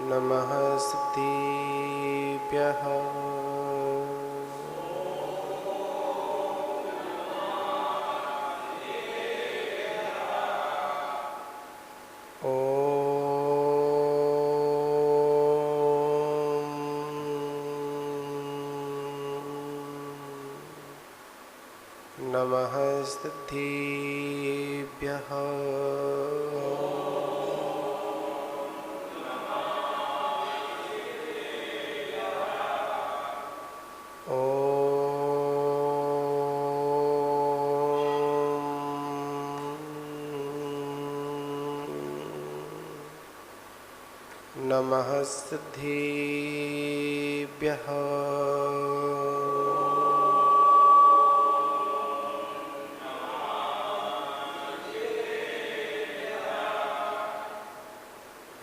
नमः सिद्धेभ्यः। नमः सिद्धेभ्यः। नमः सिद्धेभ्यः।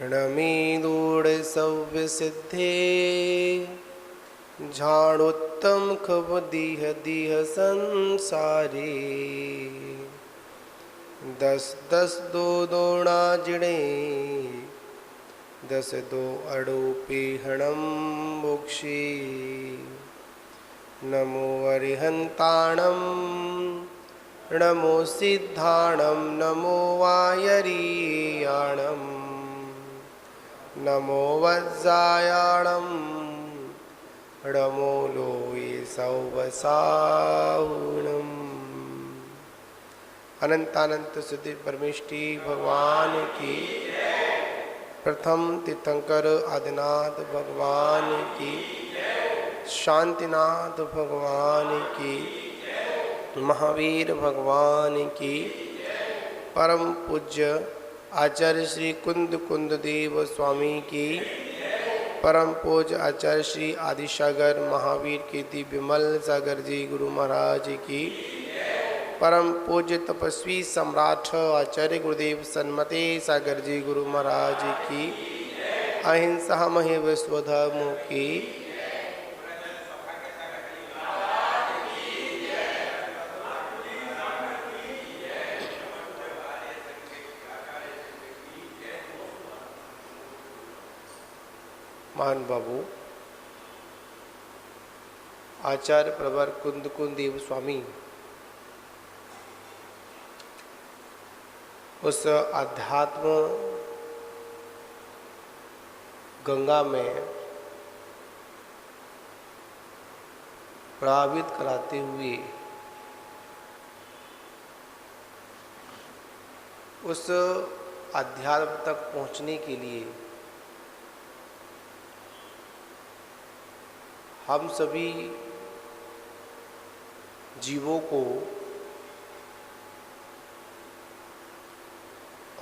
णमीदूढसव्यसिद्धे झाड़ोत्तम खब दीह दीह संसारे। दस दस दो दोणा जिणे दस दो अड़ोपेहणम मोक्षे। नमो अरिहंताणम नमो सिद्धाणम नमो वायरीयाणम नमो वज्रायाणम नमो लोये सौवसाहुणम। अनंतानंत सिद्धि परमेष्टि भगवान की, प्रथम तीर्थंकर आदिनाथ भगवान की, शांतिनाथ भगवान की, महावीर भगवान की, परम पूज्य आचार्य श्री कुंद कुंद देव स्वामी की, परम पूज्य आचार्य श्री आदिसागर महावीर कीर्ति विमल सागर जी गुरु महाराज की, परम पूज्य तपस्वी सम्राट आचार्य गुरुदेव सन्मते सागर जी गुरु महाराज की, अहिंसा महे विश्वधर्म की, महान बाबू आचार्य प्रवर कुंद कुंद देव स्वामी उस अध्यात्म गंगा में प्रभावित कराते हुए उस अध्यात्म तक पहुंचने के लिए हम सभी जीवों को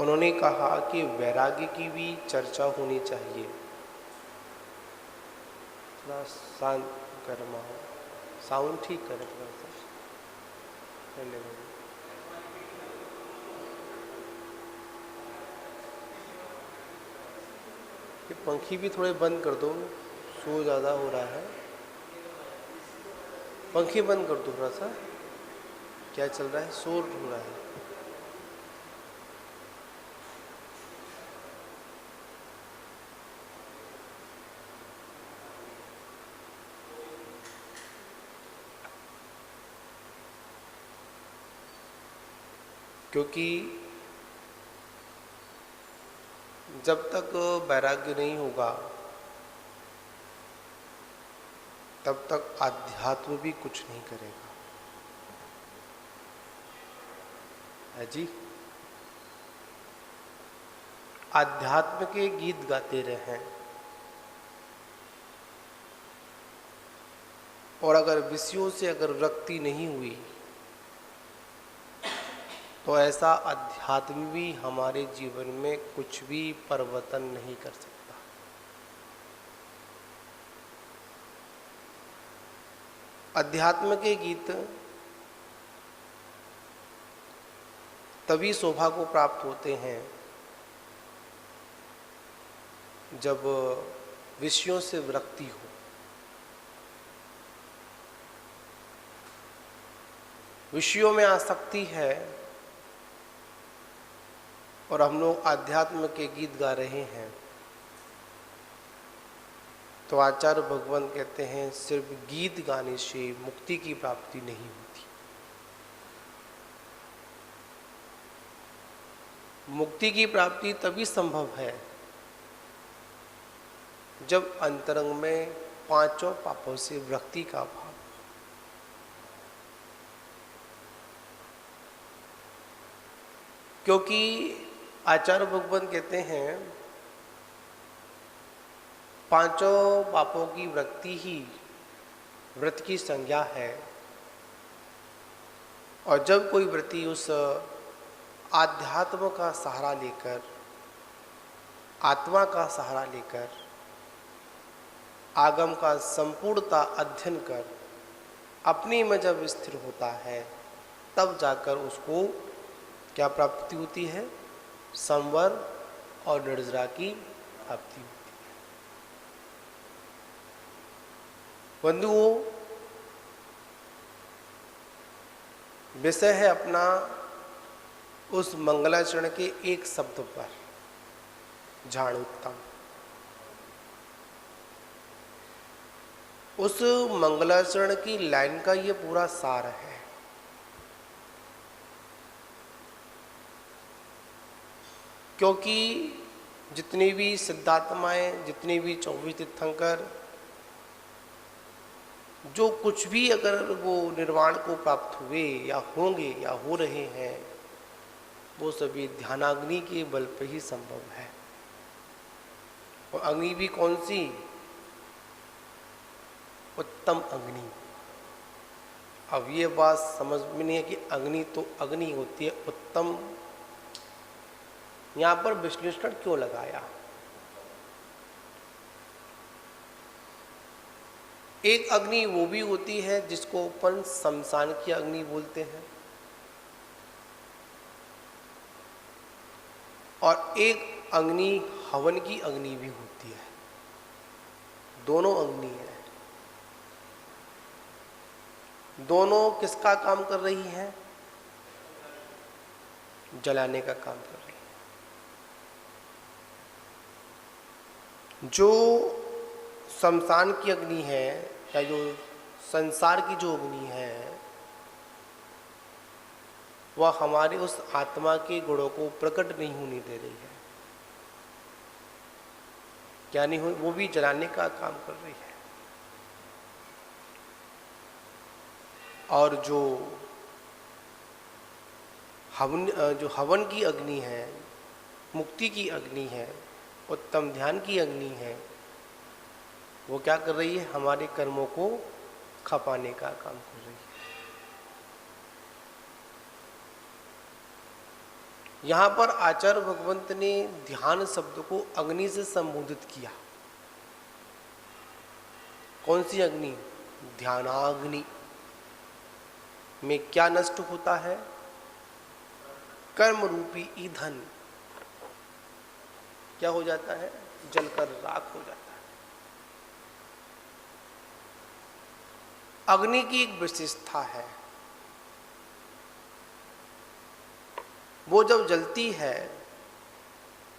उन्होंने कहा कि वैराग्य की भी चर्चा होनी चाहिए। थोड़ा शांत गर्मा हो, साउंड ठीक करें थोड़ा सा। ये पंखी भी थोड़े बंद कर दो, शोर ज़्यादा हो रहा है। पंखे बंद कर दो थोड़ा सा, क्या चल रहा है, शोर हो रहा है। क्योंकि जब तक वैराग्य नहीं होगा तब तक आध्यात्म भी कुछ नहीं करेगा, है जी। आध्यात्म के गीत गाते रहें और अगर विषयों से अगर विरक्ति नहीं हुई तो ऐसा अध्यात्म भी हमारे जीवन में कुछ भी परिवर्तन नहीं कर सकता। अध्यात्म के गीत तभी शोभा को प्राप्त होते हैं जब विषयों से विरक्ति हो। विषयों में आसक्ति है और हम लोग आध्यात्म के गीत गा रहे हैं तो आचार्य भगवान कहते हैं सिर्फ गीत गाने से मुक्ति की प्राप्ति नहीं होती। मुक्ति की प्राप्ति तभी संभव है जब अंतरंग में पांचों पापों से विरक्ति का भाव। क्योंकि आचार्य भगवान कहते हैं पांचों पापों की विरक्ति ही व्रत की संज्ञा है। और जब कोई व्रती उस आध्यात्म का सहारा लेकर, आत्मा का सहारा लेकर आगम का संपूर्णता अध्ययन कर अपनी में जब स्थिर होता है, तब जाकर उसको क्या प्राप्ति होती है? संवर और निर्जरा की प्राप्ति होती है। बंधुओं, विषय है अपना उस मंगलाचरण के एक शब्द पर, झाड़ोत्तम। उस मंगलाचरण की लाइन का ये पूरा सार है। क्योंकि जितनी भी सिद्धात्माएं, जितने भी 24 तीर्थंकर, जो कुछ भी अगर वो निर्वाण को प्राप्त हुए या होंगे या हो रहे हैं, वो सभी ध्यानाग्नि के बल पर ही संभव है। और अग्नि भी कौन सी? उत्तम अग्नि। अब ये बात समझ में नहीं है कि अग्नि तो अग्नि होती है, उत्तम यहां पर विश्लेषण क्यों लगाया? एक अग्नि वो भी होती है जिसको अपन शमशान की अग्नि बोलते हैं, और एक अग्नि हवन की अग्नि भी होती है। दोनों अग्नि है। दोनों किसका काम कर रही है? जलाने का काम कर रही है। जो शमशान की अग्नि है या जो संसार की जो अग्नि है, वह हमारे उस आत्मा के गुणों को प्रकट नहीं होने दे रही है। क्या नहीं हो? वो भी जलाने का काम कर रही है। और जो हवन की अग्नि है, मुक्ति की अग्नि है, उत्तम ध्यान की अग्नि है, वो क्या कर रही है? हमारे कर्मों को खपाने का काम कर रही है। यहां पर आचार्य भगवंत ने ध्यान शब्द को अग्नि से संबोधित किया। कौन सी अग्नि? ध्यानाग्नि में क्या नष्ट होता है? कर्म रूपी ईंधन क्या हो जाता है? जलकर राख हो जाता है। अग्नि की एक विशेषता है, वो जब जलती है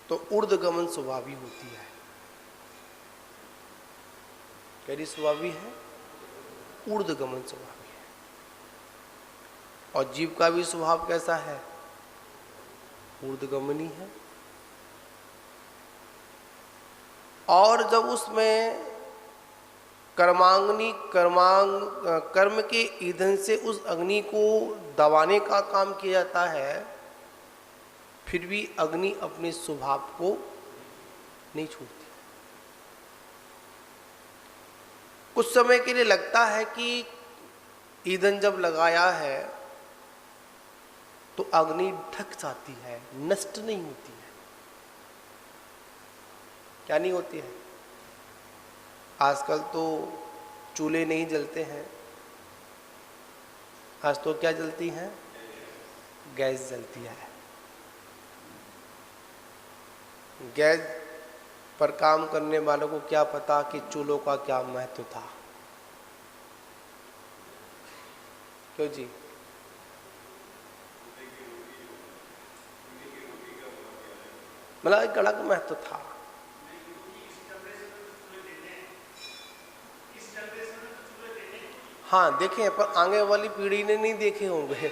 तो ऊर्ध्वगमन स्वभावी होती है। कैसी स्वभावी है? ऊर्ध्वगमन स्वभावी है। और जीव का भी स्वभाव कैसा है? ऊर्ध्वगमनी है। और जब उसमें कर्म के ईंधन से उस अग्नि को दबाने का काम किया जाता है, फिर भी अग्नि अपने स्वभाव को नहीं छोड़ती। कुछ समय के लिए लगता है कि ईंधन जब लगाया है तो अग्नि ढक जाती है, नष्ट नहीं होती है। क्या नहीं होती है? आजकल तो चूल्हे नहीं जलते हैं, आज तो क्या जलती हैं? गैस जलती है। गैस पर काम करने वालों को क्या पता कि चूल्हों का क्या महत्व था। क्यों जी? मतलब एक अलग महत्व था। हाँ देखे, पर आगे वाली पीढ़ी ने नहीं देखे होंगे।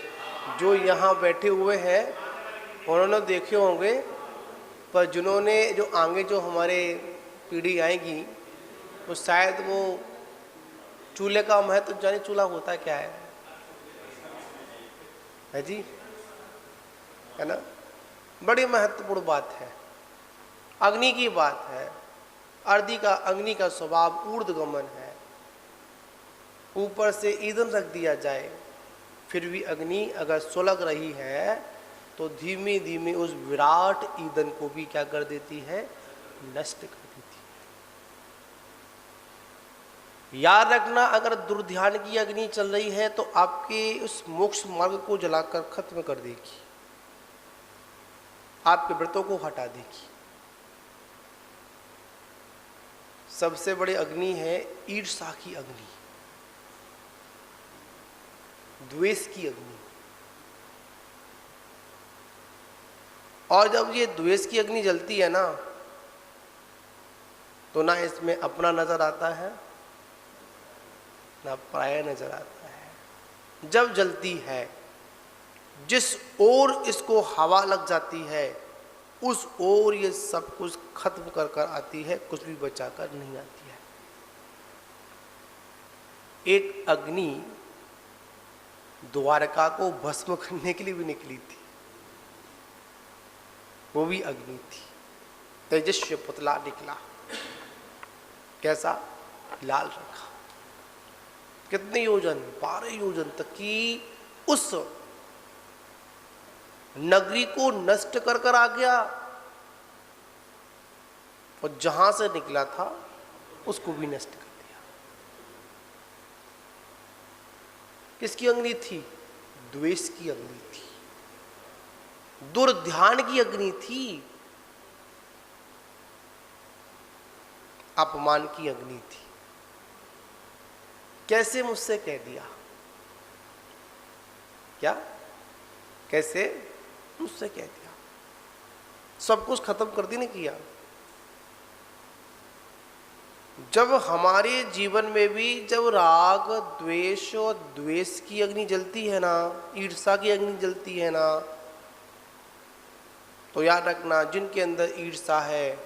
जो यहाँ बैठे हुए हैं उन्होंने देखे होंगे, पर जिन्होंने जो आगे जो हमारे पीढ़ी आएगी तो शायद वो चूल्हे का महत्व जाने, चूल्हा होता क्या है जी, है ना। बड़ी महत्वपूर्ण बात है, अग्नि की बात है। अग्नि का स्वभाव ऊर्ध्वगमन है। ऊपर से ईंधन रख दिया जाए, फिर भी अग्नि अगर सुलग रही है तो धीमे धीमे उस विराट ईंधन को भी क्या कर देती है, नष्ट कर देती है। याद रखना, अगर दुर्ध्यान की अग्नि चल रही है तो आपके उस मोक्ष मार्ग को जलाकर खत्म कर देगी, आपके व्रतों को हटा देगी। सबसे बड़ी अग्नि है ईर्ष्या की अग्नि, द्वेष की अग्नि। और जब ये द्वेष की अग्नि जलती है ना, तो ना इसमें अपना नजर आता है ना पराया नजर आता है। जब जलती है, जिस ओर इसको हवा लग जाती है उस ओर ये सब कुछ खत्म कर कर आती है, कुछ भी बचा कर नहीं आती है। एक अग्नि द्वारका को भस्म करने के लिए भी निकली थी, वो भी अग्नि थी। तेजस्वी पुतला निकला, कैसा, लाल रखा। कितने योजन, 12 योजन तक की उस नगरी को नष्ट कर कर आ गया, और जहां से निकला था उसको भी नष्ट कर दिया। किसकी अग्नि थी? द्वेष की अग्नि थी, दुर्ध्यान की अग्नि थी, अपमान की अग्नि थी। कैसे मुझसे कह दिया, क्या, कैसे मुझसे कह दिया, सब कुछ खत्म कर दी, नहीं किया। जब हमारे जीवन में भी जब राग द्वेष और द्वेष की अग्नि जलती है ना, ईर्ष्या की अग्नि जलती है ना, तो याद रखना, जिनके अंदर ईर्ष्या है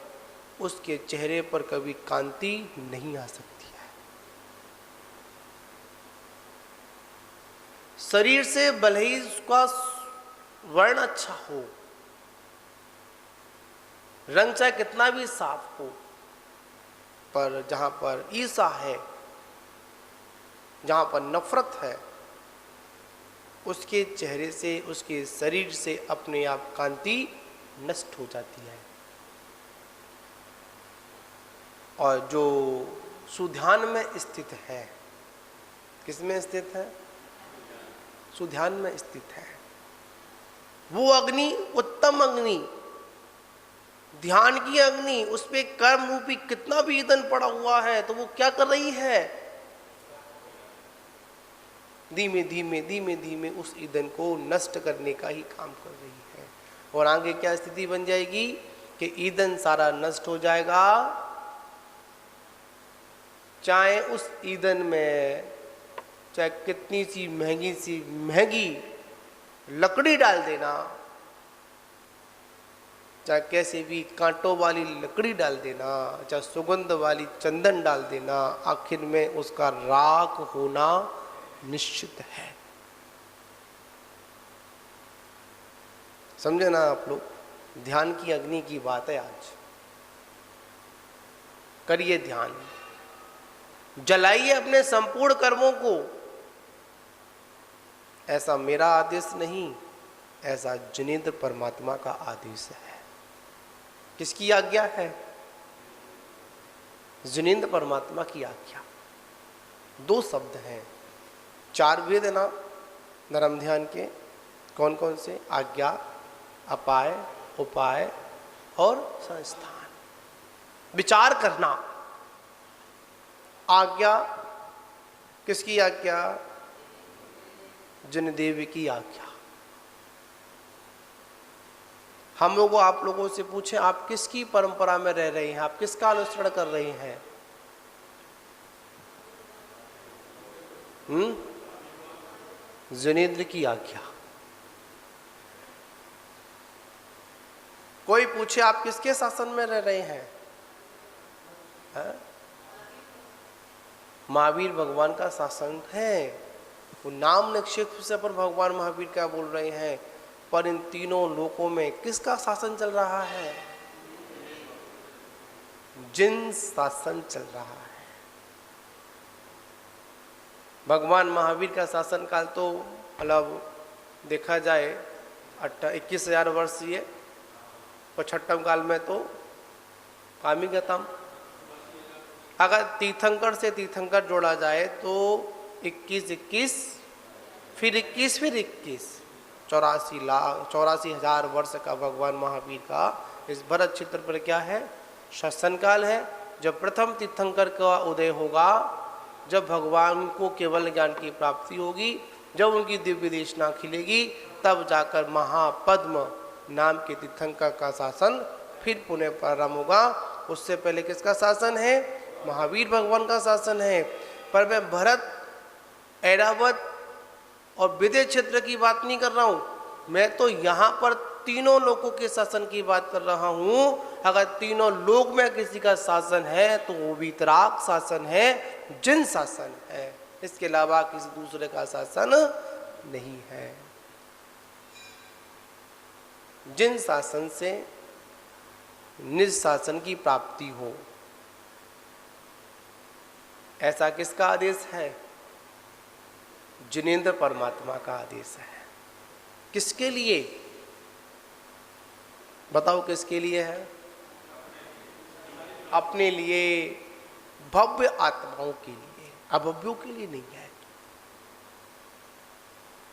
उसके चेहरे पर कभी कांति नहीं आ सकती है। शरीर से भले ही उसका वर्ण अच्छा हो, रंग चाहे कितना भी साफ हो, पर जहां पर ईर्ष्या है, जहां पर नफरत है, उसके चेहरे से, उसके शरीर से अपने आप कांति नष्ट हो जाती है। और जो सुध्यान में स्थित है, किसमें स्थित है? सुध्यान में स्थित है। वो अग्नि, उत्तम अग्नि, ध्यान की अग्नि, उस पे कर्म रूपी कितना भी ईंधन पड़ा हुआ है तो वो क्या कर रही है? धीमे धीमे धीमे धीमे उस ईंधन को नष्ट करने का ही काम कर रही है। और आगे क्या स्थिति बन जाएगी कि ईंधन सारा नष्ट हो जाएगा, चाहे उस ईंधन में चाहे कितनी सी महंगी लकड़ी डाल देना, चाहे कैसे भी कांटों वाली लकड़ी डाल देना, चाहे सुगंध वाली चंदन डाल देना, आखिर में उसका राख होना निश्चित है। समझे ना आप लोग? ध्यान की अग्नि की बात है आज। करिए ध्यान, जलाइए अपने संपूर्ण कर्मों को। ऐसा मेरा आदेश नहीं, ऐसा जिनेंद्र परमात्मा का आदेश है। किसकी आज्ञा है? जिनेंद्र परमात्मा की आज्ञा। 2 शब्द हैं, 4 वेद है ना धर्म ध्यान के। कौन कौन से? आज्ञा, अपाय, उपाय और संस्थान। विचार करना। आज्ञा, किसकी आज्ञा? जिनदेव की आज्ञा। हम लोग आप लोगों से पूछें, आप किसकी परंपरा में रह रहे हैं, आप किसका अनुसरण कर रहे हैं? जिनेंद्र की आज्ञा। कोई पूछे आप किसके शासन में रह रहे हैं? महावीर भगवान का शासन है। वो नाम निक्षेप से पर भगवान महावीर क्या बोल रहे हैं, पर इन तीनों लोकों में किसका शासन चल रहा है? जिन शासन चल रहा है। भगवान महावीर का शासन काल तो मतलब देखा जाए 21,000 वर्षीय, 65 काल में तो काम ही खत्म। अगर तीर्थंकर से तीर्थंकर जोड़ा जाए तो 21 फिर 21 फिर 21, 84,000 वर्ष का भगवान महावीर का इस भरत क्षेत्र पर क्या है? शासन काल है। जब प्रथम तीर्थंकर का उदय होगा, जब भगवान को केवल ज्ञान की प्राप्ति होगी, जब उनकी दिव्य देशना खिलेगी, तब जाकर महापद्म नाम के तीर्थंकर का शासन फिर पुनः प्रारंभ होगा। उससे पहले किसका शासन है? महावीर भगवान का शासन है। पर मैं भरत, ऐरावत और विदेह क्षेत्र की बात नहीं कर रहा हूं, मैं तो यहां पर तीनों लोगों के शासन की बात कर रहा हूं। अगर तीनों लोक में किसी का शासन है तो वो वीतराग शासन है, जिन शासन है। इसके अलावा किसी दूसरे का शासन नहीं है। जिन शासन से निज शासन की प्राप्ति हो, ऐसा किसका आदेश है? जिनेंद्र परमात्मा का आदेश है। किसके लिए? बताओ किसके लिए है? अपने लिए, भव्य आत्माओं के लिए, अभव्यों के लिए नहीं है।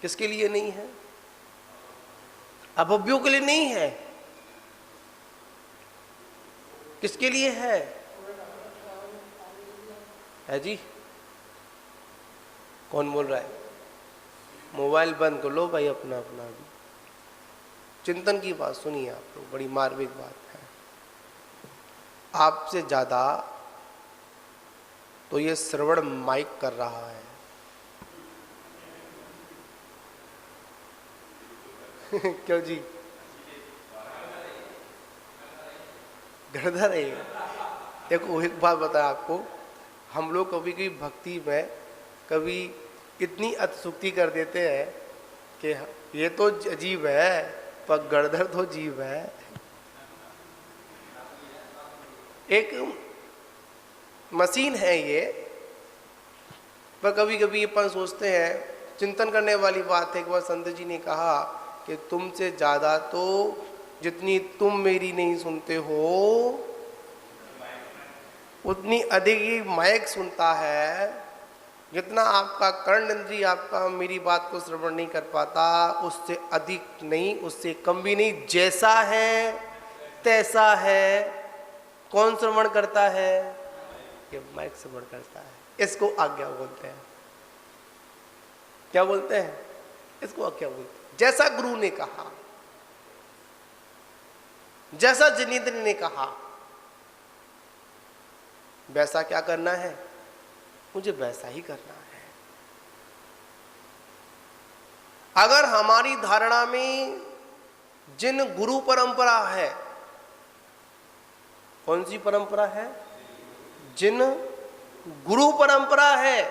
किसके लिए नहीं है? अभव्यों के लिए नहीं है। किसके लिए है? जी कौन बोल रहा है? मोबाइल बंद कर लो भाई अपना अपना। भी चिंतन की बात सुनिए आप लोग, बड़ी मार्मिक बात है। आपसे ज्यादा तो ये श्रवण माइक कर रहा है। क्यों जी? गड़धर है। देखो एक बात बताया आपको, हम लोग कभी कभी भक्ति में कभी इतनी अतिशुक्ति कर देते हैं कि ये तो अजीब है, पर गड़धर तो अजीब है। एक मशीन है ये, पर कभी कभी अपन सोचते हैं, चिंतन करने वाली बात है। एक बार संत जी ने कहा कि तुमसे ज्यादा तो जितनी तुम मेरी नहीं सुनते हो, उतनी अधिक ही माइक सुनता है। जितना आपका कर्ण इंद्रिय आपका मेरी बात को श्रवण नहीं कर पाता, उससे अधिक नहीं, उससे कम भी नहीं। जैसा है तैसा है। कौन श्रवण करता है? ये माइक श्रवण करता है। इसको आज्ञा बोलते हैं। क्या बोलते हैं? इसको आज्ञा बोलते हैं। जैसा गुरु ने कहा, जैसा जिनेंद्र ने कहा, वैसा क्या करना है? मुझे वैसा ही करना है। अगर हमारी धारणा में जिन गुरु परंपरा है, कौन सी परंपरा है? जिन गुरु परंपरा है,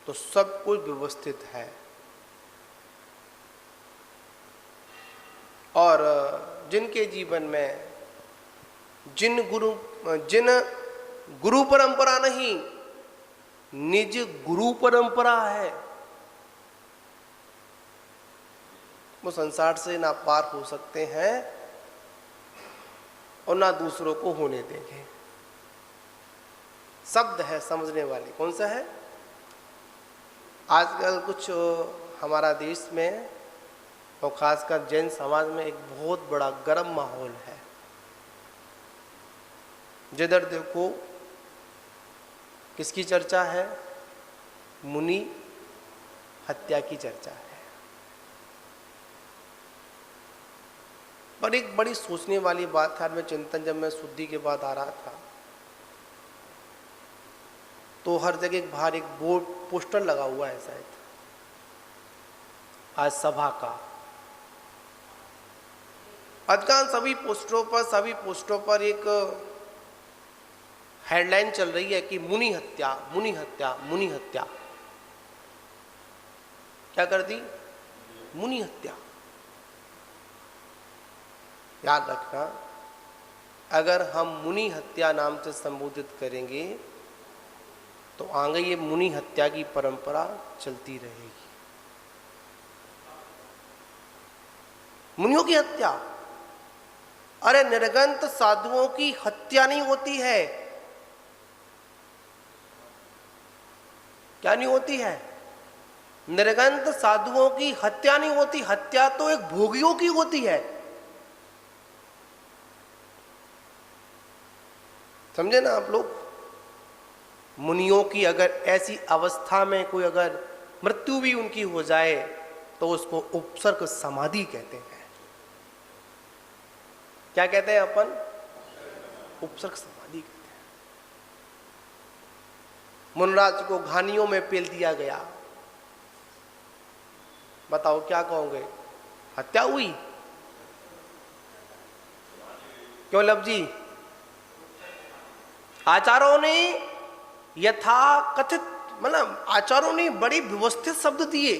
तो सब कुछ व्यवस्थित है। और जिनके जीवन में जिन गुरु परंपरा नहीं, निज गुरु परंपरा है, वो संसार से ना पार हो सकते हैं और ना दूसरों को होने देंगे। शब्द है समझने वाले। कौन सा है? आजकल कुछ हमारा देश में और खासकर जैन समाज में एक बहुत बड़ा गर्म माहौल है। जिधर देखो किसकी चर्चा है? मुनि हत्या की चर्चा है। पर एक बड़ी सोचने वाली बात है। मैं चिंतन जब मैं शुद्धि के बाद आ रहा था, तो हर जगह बाहर एक बोर्ड पोस्टर लगा हुआ है शायद आज सभा का। अधिकांश सभी पोस्टरों पर एक हेडलाइन चल रही है कि मुनि हत्या, मुनि हत्या, मुनि हत्या। क्या कर दी? मुनि हत्या। याद रखना, अगर हम मुनि हत्या नाम से संबोधित करेंगे तो आगे ये मुनि हत्या की परंपरा चलती रहेगी। मुनियों की हत्या, अरे निर्गंत साधुओं की हत्या नहीं होती है। क्या नहीं होती है? निर्गंत साधुओं की हत्या नहीं होती। हत्या तो एक भोगियों की होती है। समझे ना आप लोग? मुनियों की अगर ऐसी अवस्था में कोई अगर मृत्यु भी उनकी हो जाए तो उसको उपसर्ग समाधि कहते हैं। क्या कहते हैं अपन? उपसर्ग समाधि कहते हैं। मुनराज को घानियों में पेल दिया गया। बताओ क्या कहोगे? हत्या हुई? क्यों लब जी? आचार्यों ने यथा कथित, मतलब आचार्यों ने बड़ी व्यवस्थित शब्द दिए।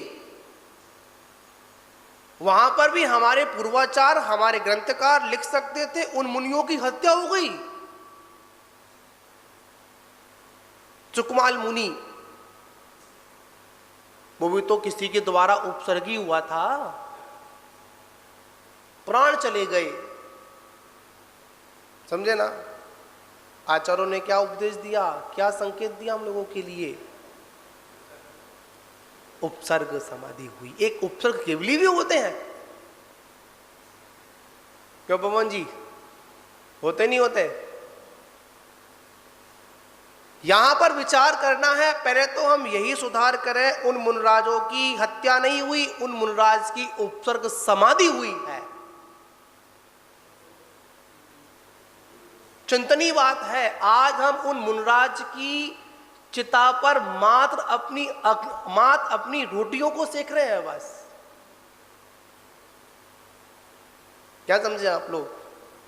वहां पर भी हमारे पूर्वाचार, हमारे ग्रंथकार लिख सकते थे उन मुनियों की हत्या हो गई। चुकमाल मुनि, वो भी तो किसी के द्वारा उपसर्गी हुआ था, प्राण चले गए। समझे ना? आचार्यों ने क्या उपदेश दिया, क्या संकेत दिया हम लोगों के लिए? उपसर्ग समाधि हुई। एक उपसर्ग केवली भी होते हैं। क्यों पवन जी, होते नहीं होते? यहां पर विचार करना है। पहले तो हम यही सुधार करें, उन मुनराजों की हत्या नहीं हुई, उन मुनराज की उपसर्ग समाधि हुई है। चिंतनीय बात है। आज हम उन मुनराज की चिता पर मात्र अपनी रोटियों को सेक रहे हैं बस। क्या समझे आप लोग?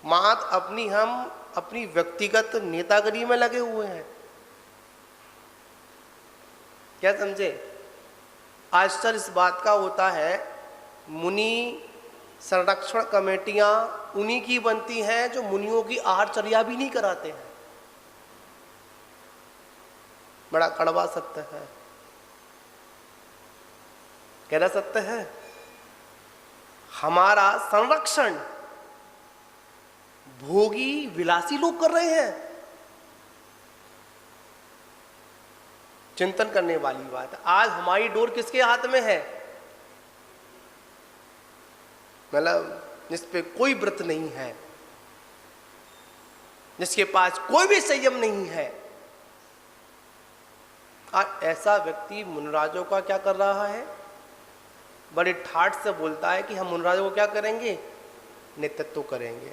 मात्र हम अपनी व्यक्तिगत नेतागिरी में लगे हुए हैं। क्या समझे? आश्चर्य इस बात का होता है, मुनि संरक्षण कमेटियां उन्हीं की बनती हैं जो मुनियों की आहारचर्या भी नहीं कराते हैं। बड़ा कड़वा सत्य है। कहना सत्य है। हमारा संरक्षण भोगी विलासी लोग कर रहे हैं। चिंतन करने वाली बात है। आज हमारी डोर किसके हाथ में है? मतलब जिस पे कोई व्रत नहीं है, जिसके पास कोई भी संयम नहीं है, और ऐसा व्यक्ति मुनराजों का क्या कर रहा है? बड़े ठाठ से बोलता है कि हम मुनराजों को क्या करेंगे? नेतृत्व करेंगे।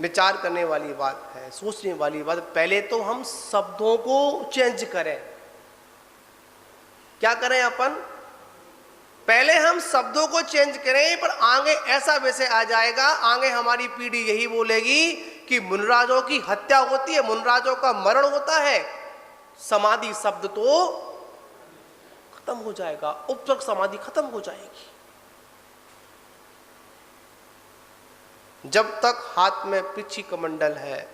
विचार करने वाली बात है, सोचने वाली बात। पहले तो हम शब्दों को चेंज करें। क्या करें अपन? पहले हम शब्दों को चेंज करें, पर आगे ऐसा वैसे आ जाएगा, आगे हमारी पीढ़ी यही बोलेगी कि मुनराजों की हत्या होती है, मुनराजों का मरण होता है, समाधि शब्द तो खत्म हो जाएगा, उपसर्ग समाधि खत्म हो जाएगी। जब तक हाथ में पिछी कमंडल है,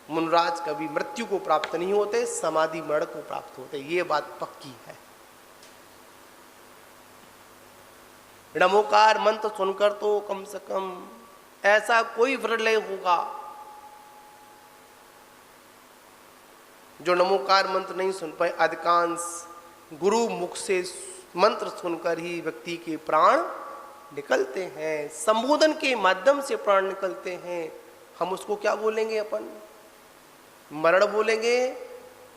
मुनराज कभी मृत्यु को प्राप्त नहीं होते, समाधि मरण को प्राप्त होते। ये बात पक्की है। नमोकार मंत्र सुनकर तो कम से कम ऐसा कोई विरले होगा जो नमोकार मंत्र नहीं सुन पाए। अधिकांश गुरु मुख से मंत्र सुनकर ही व्यक्ति के प्राण निकलते हैं, संबोधन के माध्यम से प्राण निकलते हैं। हम उसको क्या बोलेंगे? अपन मरण बोलेंगे,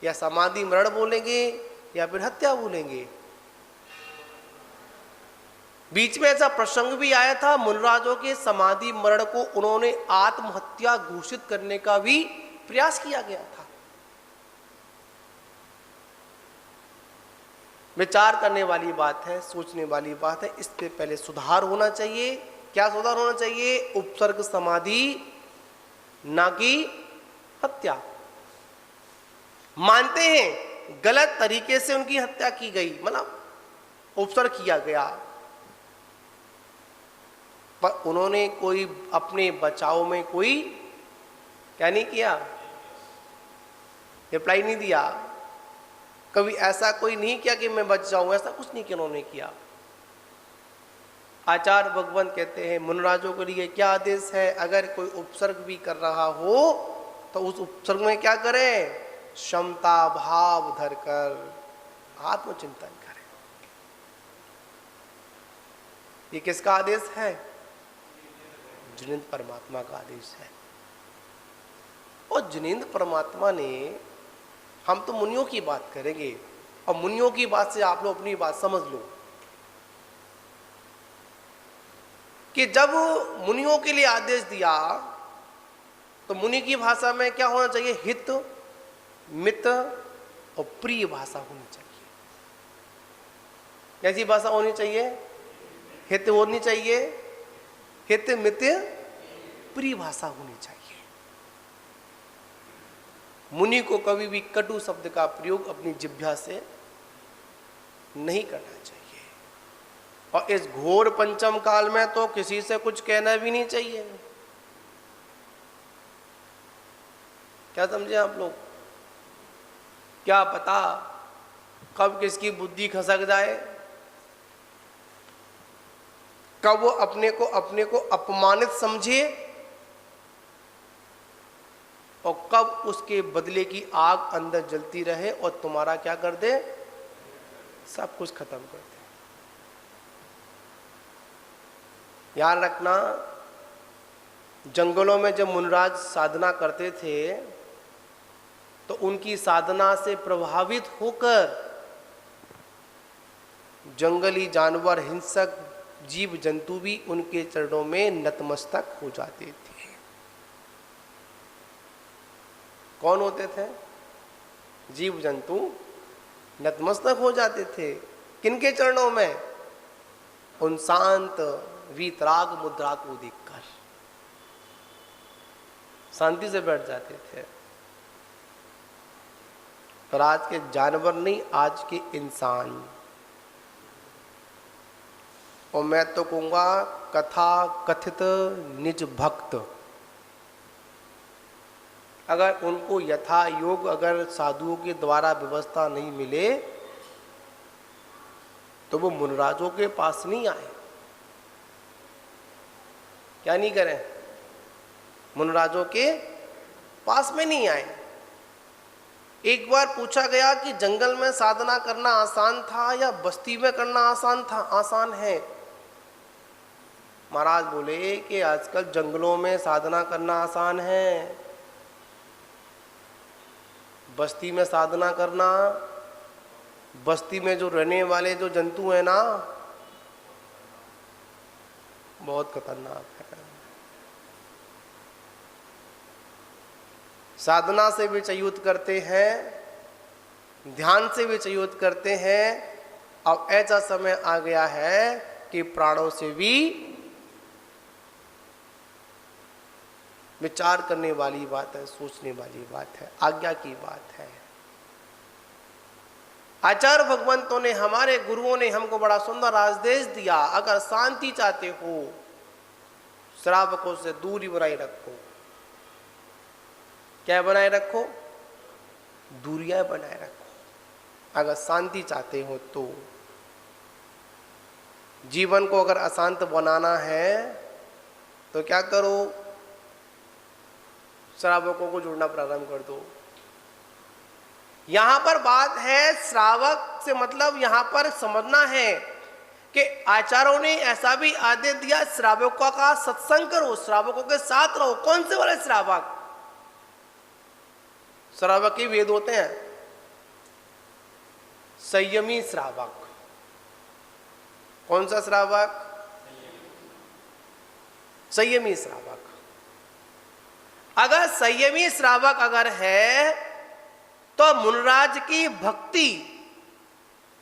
या समाधि मरण बोलेंगे, या फिर हत्या बोलेंगे? बीच में ऐसा प्रसंग भी आया था, मुनराजों के समाधि मरण को उन्होंने आत्महत्या घोषित करने का भी प्रयास किया गया था। विचार करने वाली बात है, सोचने वाली बात है। इस पे पहले सुधार होना चाहिए। क्या सुधार होना चाहिए? उपसर्ग समाधि, ना कि हत्या। मानते हैं गलत तरीके से उनकी हत्या की गई, मतलब उपसर्ग किया गया, पर उन्होंने कोई अपने बचाव में कोई क्या नहीं किया, रिप्लाई नहीं दिया। कभी ऐसा कोई नहीं किया कि मैं बच जाऊं, ऐसा कुछ नहीं किया उन्होंने किया। आचार्य भगवंत कहते हैं मुनराजों के लिए क्या आदेश है? अगर कोई उपसर्ग भी कर रहा हो तो उस उपसर्ग में क्या करें? क्षमता भाव धरकर आत्मचिंतन करें। ये किसका आदेश है? जिनेन्द्र परमात्मा का आदेश है। और जिनेन्द्र परमात्मा ने, हम तो मुनियों की बात करेंगे और मुनियों की बात से आप लोग अपनी बात समझ लो कि जब मुनियों के लिए आदेश दिया तो मुनि की भाषा में क्या होना चाहिए? हित, मित और प्रिय भाषा होनी चाहिए। कैसी भाषा होनी चाहिए? हित होनी चाहिए, हित मित प्रिय भाषा होनी चाहिए। मुनि को कभी भी कटु शब्द का प्रयोग अपनी जिह्वा से नहीं करना चाहिए। और इस घोर पंचम काल में तो किसी से कुछ कहना भी नहीं चाहिए। क्या समझे आप लोग? क्या पता कब किसकी बुद्धि खसक जाए, कब वो अपने को अपमानित समझे और कब उसके बदले की आग अंदर जलती रहे और तुम्हारा क्या कर दे? सब कुछ खत्म कर दे। याद रखना, जंगलों में जब मुनराज साधना करते थे तो उनकी साधना से प्रभावित होकर जंगली जानवर, हिंसक जीव जंतु भी उनके चरणों में नतमस्तक हो जाते थे। कौन होते थे? जीव जंतु नतमस्तक हो जाते थे। किनके चरणों में? उन शांत वीतराग मुद्रा को देखकर शांति से बैठ जाते थे। पर आज के जानवर नहीं, आज के इंसान, और मैं तो कहूँगा कथा कथित निज भक्त, अगर उनको यथा योग अगर साधुओं के द्वारा व्यवस्था नहीं मिले तो वो मुनराजों के पास नहीं आए। क्या नहीं करें? मुनराजों के पास में नहीं आए। एक बार पूछा गया कि जंगल में साधना करना आसान था या बस्ती में करना आसान था? आसान है। महाराज बोले कि आजकल जंगलों में साधना करना आसान है, बस्ती में साधना करना, बस्ती में जो रहने वाले जो जंतु हैं ना, बहुत खतरनाक है। साधना से भी च्युत करते हैं, ध्यान से भी च्युत करते हैं। अब ऐसा समय आ गया है कि प्राणों से भी विचार करने वाली बात है, सोचने वाली बात है, आज्ञा की बात है। आचार्य भगवंतों ने, हमारे गुरुओं ने हमको बड़ा सुंदर आदेश दिया, अगर शांति चाहते हो श्रावकों से दूरी बनाए रखो। क्या बनाए रखो? दूरियां बनाए रखो। अगर शांति चाहते हो तो जीवन को अगर अशांत बनाना है तो क्या करो? श्रावकों को जोड़ना प्रारंभ कर दो। यहां पर बात है, श्रावक से मतलब यहां पर समझना है कि आचार्यों ने ऐसा भी आदेश दिया, श्रावकों का सत्संग करो, श्रावकों के साथ रहो। कौन से वाले श्रावक? श्रावक ही वेद होते हैं। संयमी श्रावक। कौन सा श्रावक? संयमी श्रावक। अगर संयमी श्रावक अगर है तो मुनराज की भक्ति,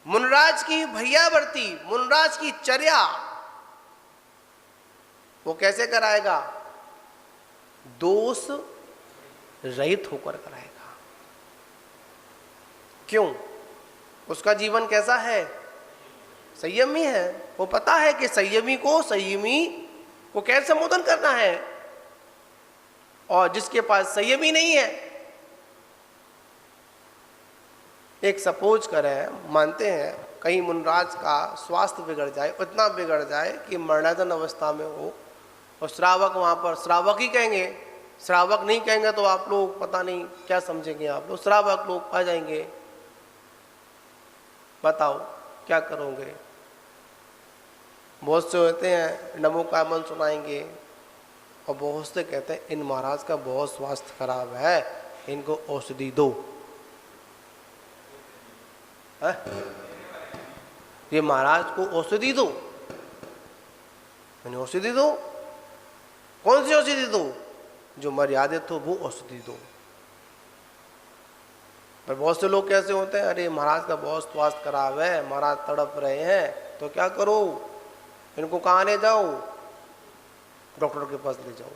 मुनराज की भैयावर्ती, मुनराज की चर्या वो कैसे कराएगा? दोष रहित होकर कराएगा। क्यों? उसका जीवन कैसा है? संयमी है। वो पता है कि संयमी को कैसे संबोधन करना है। और जिसके पास संयमी नहीं है, एक सपोज करें, मानते हैं कहीं मुनराज का स्वास्थ्य बिगड़ जाए, इतना बिगड़ जाए कि मरणाधन अवस्था में हो, और श्रावक वहां पर, श्रावक ही कहेंगे, श्रावक नहीं कहेंगे तो आप लोग पता नहीं क्या समझेंगे, आप लोग श्रावक लोग आ जाएंगे, बताओ क्या करोगे? बहुत से होते हैं नमो का मन सुनाएंगे, और बहुत से कहते हैं इन महाराज का बहुत स्वास्थ्य खराब है, इनको औषधि दो। है? ये महाराज को औषधि दो, मैंने औषधि दो, कौन सी औषधि दो? जो मर्यादित हो वो औषधि दो। पर बहुत से लोग कैसे होते हैं, अरे महाराज का बहुत स्वास्थ्य खराब है, महाराज तड़प रहे हैं, तो क्या करो, इनको कहाँ ले जाओ? डॉक्टर के पास ले जाओ।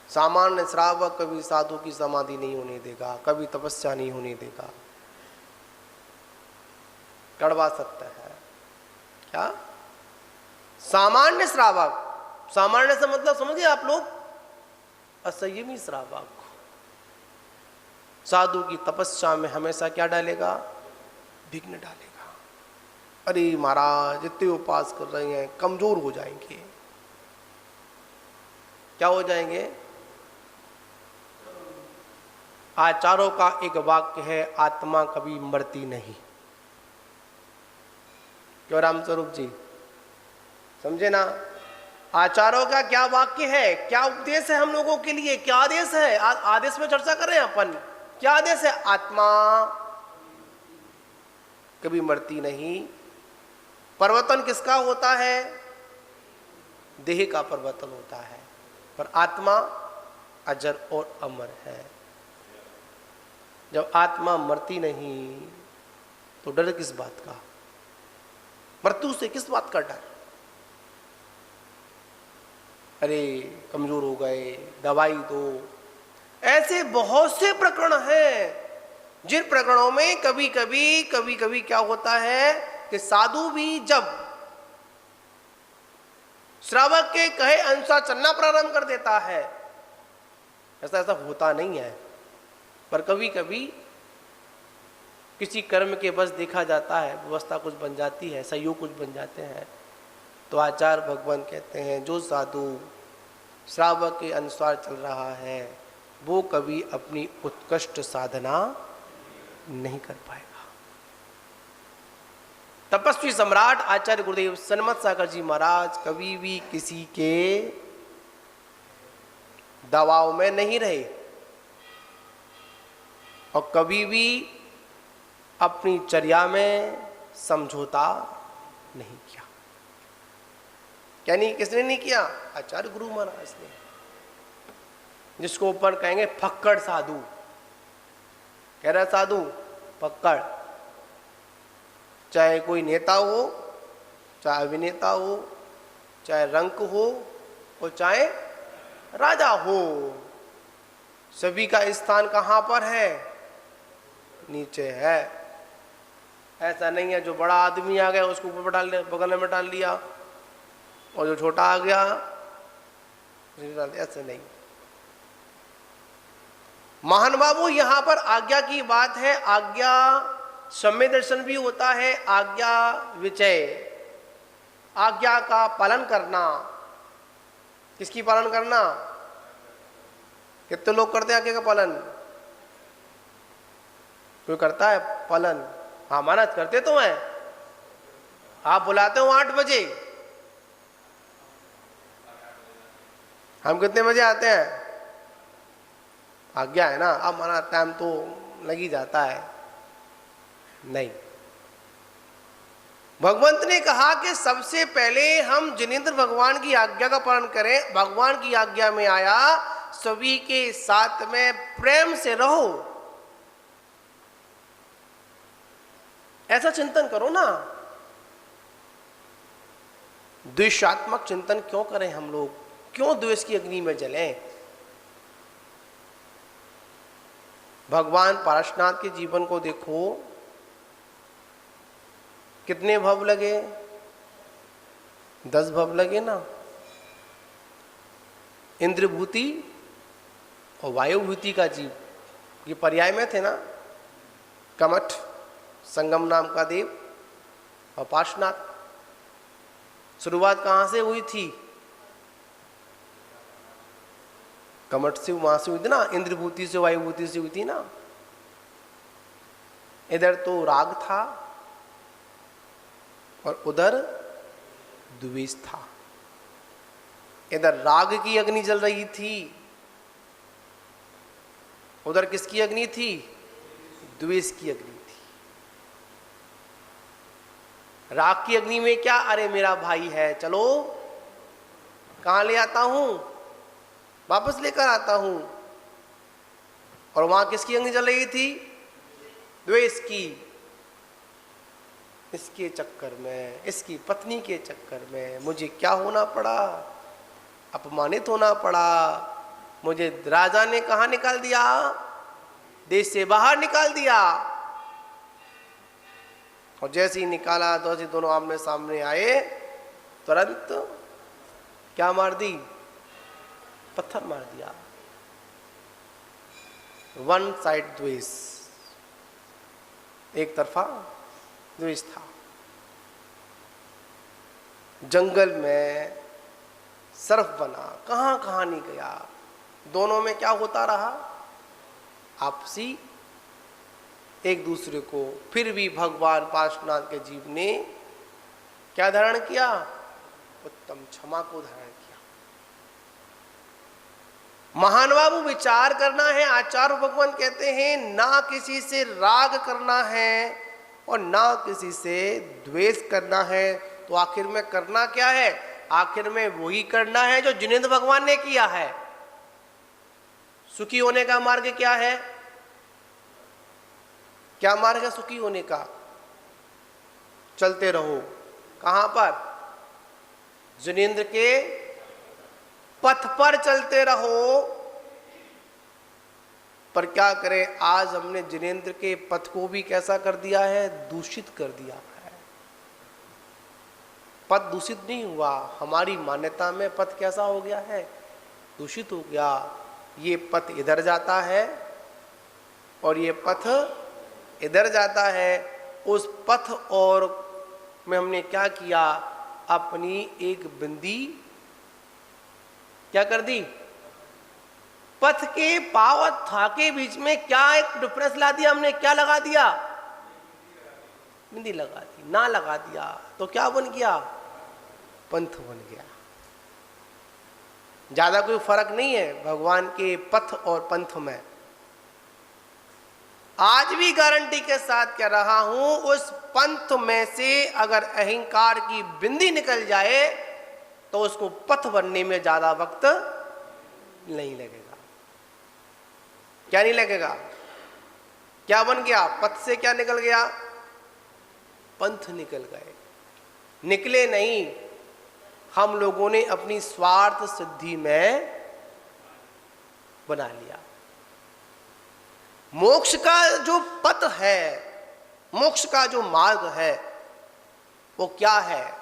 सामान्य श्रावक कभी साधु की समाधि नहीं होने देगा, कभी तपस्या नहीं होने देगा। कड़वा सत्य है। क्या? सामान्य श्रावक, सामान्य से मतलब समझिए आप लोग, असंयमी श्रावक साधु की तपस्या में हमेशा क्या डालेगा? विघ्न डालेगा। अरे महाराज इतने उपास कर रहे हैं, कमजोर हो जाएंगे। क्या हो जाएंगे? आचार्यों का एक वाक्य है, आत्मा कभी मरती नहीं। क्यों रामस्वरूप जी, समझे ना? आचार्यों का क्या वाक्य है, क्या उपदेश है हम लोगों के लिए, क्या आदेश है? आदेश में चर्चा कर रहे हैं अपन। क्या आदेश है? आत्मा कभी मरती नहीं। परिवर्तन किसका होता है? देह का परिवर्तन होता है, पर आत्मा अजर और अमर है। जब आत्मा मरती नहीं तो डर किस बात का? मृत्यु से किस बात का डर? अरे कमजोर हो गए, दवाई दो। ऐसे बहुत से प्रकरण हैं जिन प्रकरणों में कभी कभी क्या होता है कि साधु भी जब श्रावक के कहे अनुसार चलना प्रारंभ कर देता है, ऐसा होता नहीं है, पर कभी कभी किसी कर्म के बस देखा जाता है, व्यवस्था कुछ बन जाती है, सहयोग कुछ बन जाते हैं, तो आचार्य भगवान कहते हैं जो साधु श्रावक के अनुसार चल रहा है वो कभी अपनी उत्कृष्ट साधना नहीं कर पाएगा। तपस्वी सम्राट आचार्य गुरुदेव सन्मत सागर जी महाराज कभी भी किसी के दबाव में नहीं रहे और कभी भी अपनी चर्या में समझौता नहीं किया। क्या नहीं, किसने नहीं किया? आचार्य गुरु महाराज ने, जिसको ऊपर कहेंगे फक्कड़ साधु। कह रहा साधु फक्कड़, चाहे कोई नेता हो, चाहे अभिनेता हो, चाहे रंक हो और चाहे राजा हो, सभी का स्थान कहाँ पर है? नीचे है। ऐसा नहीं है जो बड़ा आदमी आ गया उसको ऊपर डाल लिया, बगल में डाल लिया, और जो छोटा आ गया ऐसे नहीं। महान बाबू यहां पर आज्ञा की बात है। आज्ञा सम्य दर्शन भी होता है, आज्ञा विचय, आज्ञा का पालन करना। किसकी पालन करना? कितने लोग करते हैं आज्ञा का पालन? कोई करता है पालन? हाँ महाराज करते तो हैं। आप बुलाते हो 8 बजे, हम कितने बजे आते हैं? आज्ञा है ना, अब हमारा टाइम तो लग ही जाता है। नहीं, भगवंत ने कहा कि सबसे पहले हम जिनेंद्र भगवान की आज्ञा का पालन करें। भगवान की आज्ञा में आया सभी के साथ में प्रेम से रहो, ऐसा चिंतन करो ना। द्वेषात्मक चिंतन क्यों करें हम लोग, क्यों द्वेष की अग्नि में जलें। भगवान पारशुनाथ के जीवन को देखो, कितने भव लगे, 10 भव लगे ना। इंद्रभूति और वायुभूति का जीव ये पर्याय में थे ना। कमठ संगम नाम का देव और पार्श्वनाथ। शुरुआत कहां से हुई थी? कमठ से, वहां से हुई थी ना, इंद्रभूति से वायुभूति से हुई थी ना। इधर तो राग था और उधर द्वेष था। इधर राग की अग्नि जल रही थी, उधर किसकी अग्नि थी? द्वेष की अग्नि थी। राग की अग्नि में क्या, अरे मेरा भाई है, चलो कहां ले आता हूं, वापस लेकर आता हूं। और वहां किसकी अग्नि जल रही थी? द्वेष की। इसके चक्कर में, इसकी पत्नी के चक्कर में मुझे क्या होना पड़ा, अपमानित होना पड़ा। मुझे राजा ने कहां निकाल दिया? देश से बाहर निकाल दिया। और जैसे ही निकाला तो ऐसे दोनों आमने सामने आए, तुरंत क्या मार दी? पत्थर मार दिया। वन साइड द्वेष, एक तरफा द्वेष था। जंगल में सर्फ बना, कहां कहां नहीं गया। दोनों में क्या होता रहा? आपसी एक दूसरे को। फिर भी भगवान पार्श्वनाथ के जीव ने क्या धारण किया? उत्तम क्षमा को धारण किया। महान बाबू विचार करना है। आचार्य भगवान कहते हैं ना किसी से राग करना है और ना किसी से द्वेष करना है। तो आखिर में करना क्या है? आखिर में वही करना है जो जिनेंद्र भगवान ने किया है। सुखी होने का मार्ग क्या है? क्या मार्ग है सुखी होने का? चलते रहो। कहां पर? जिनेंद्र के पथ पर चलते रहो। पर क्या करें, आज हमने जिनेंद्र के पथ को भी कैसा कर दिया है? दूषित कर दिया है। पथ दूषित नहीं हुआ, हमारी मान्यता में पथ कैसा हो गया है? दूषित हो गया। ये पथ इधर जाता है और ये पथ इधर जाता है। उस पथ और में हमने क्या किया? अपनी एक बिंदी क्या कर दी? पथ के पाव और था के बीच में क्या एक डिफरेंस ला दिया हमने? क्या लगा दिया? बिंदी लगा दी। ना लगा दिया तो क्या बन गया? पंथ बन गया। ज्यादा कोई फर्क नहीं है भगवान के पथ और पंथ में। आज भी गारंटी के साथ कह रहा हूं, उस पंथ में से अगर अहंकार की बिंदी निकल जाए तो उसको पथ बनने में ज्यादा वक्त नहीं लगेगा। क्या नहीं लगेगा? क्या बन गया? पथ से क्या निकल गया? पंथ निकल गए। निकले नहीं, हम लोगों ने अपनी स्वार्थ सिद्धि में बना लिया। मोक्ष का जो पथ है, मोक्ष का जो मार्ग है, वो क्या है?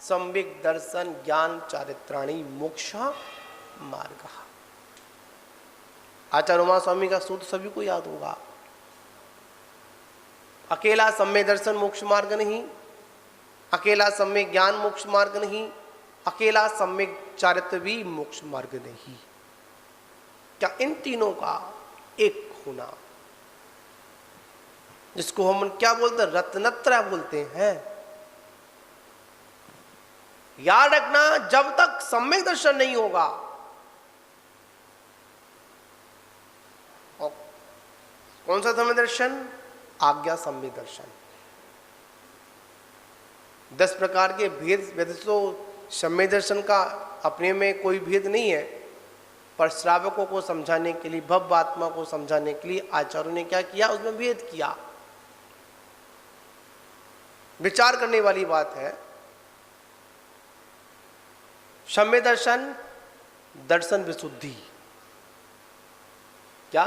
सम्यक दर्शन ज्ञान चारित्राणी मोक्ष मार्ग। आचार्य उमा स्वामी का सूत्र सभी को याद होगा। अकेला सम्यक दर्शन मोक्ष मार्ग नहीं, अकेला सम्यक ज्ञान मोक्ष मार्ग नहीं, अकेला सम्यक चारित्र भी मोक्ष मार्ग नहीं। क्या इन तीनों का एक होना, जिसको हम क्या बोलते हैं? रत्नत्रय बोलते हैं। याद रखना, जब तक सम्यक दर्शन नहीं होगा, और कौन सा सम्यक दर्शन? आज्ञा सम्यक दर्शन। 10 प्रकार के भेद, वैसे तो सम्य दर्शन का अपने में कोई भेद नहीं है, पर श्रावकों को समझाने के लिए, भव्य आत्मा को समझाने के लिए आचार्यों ने क्या किया, उसमें भेद किया। विचार करने वाली बात है। सम्य दर्शन, दर्शन विशुद्धि। क्या?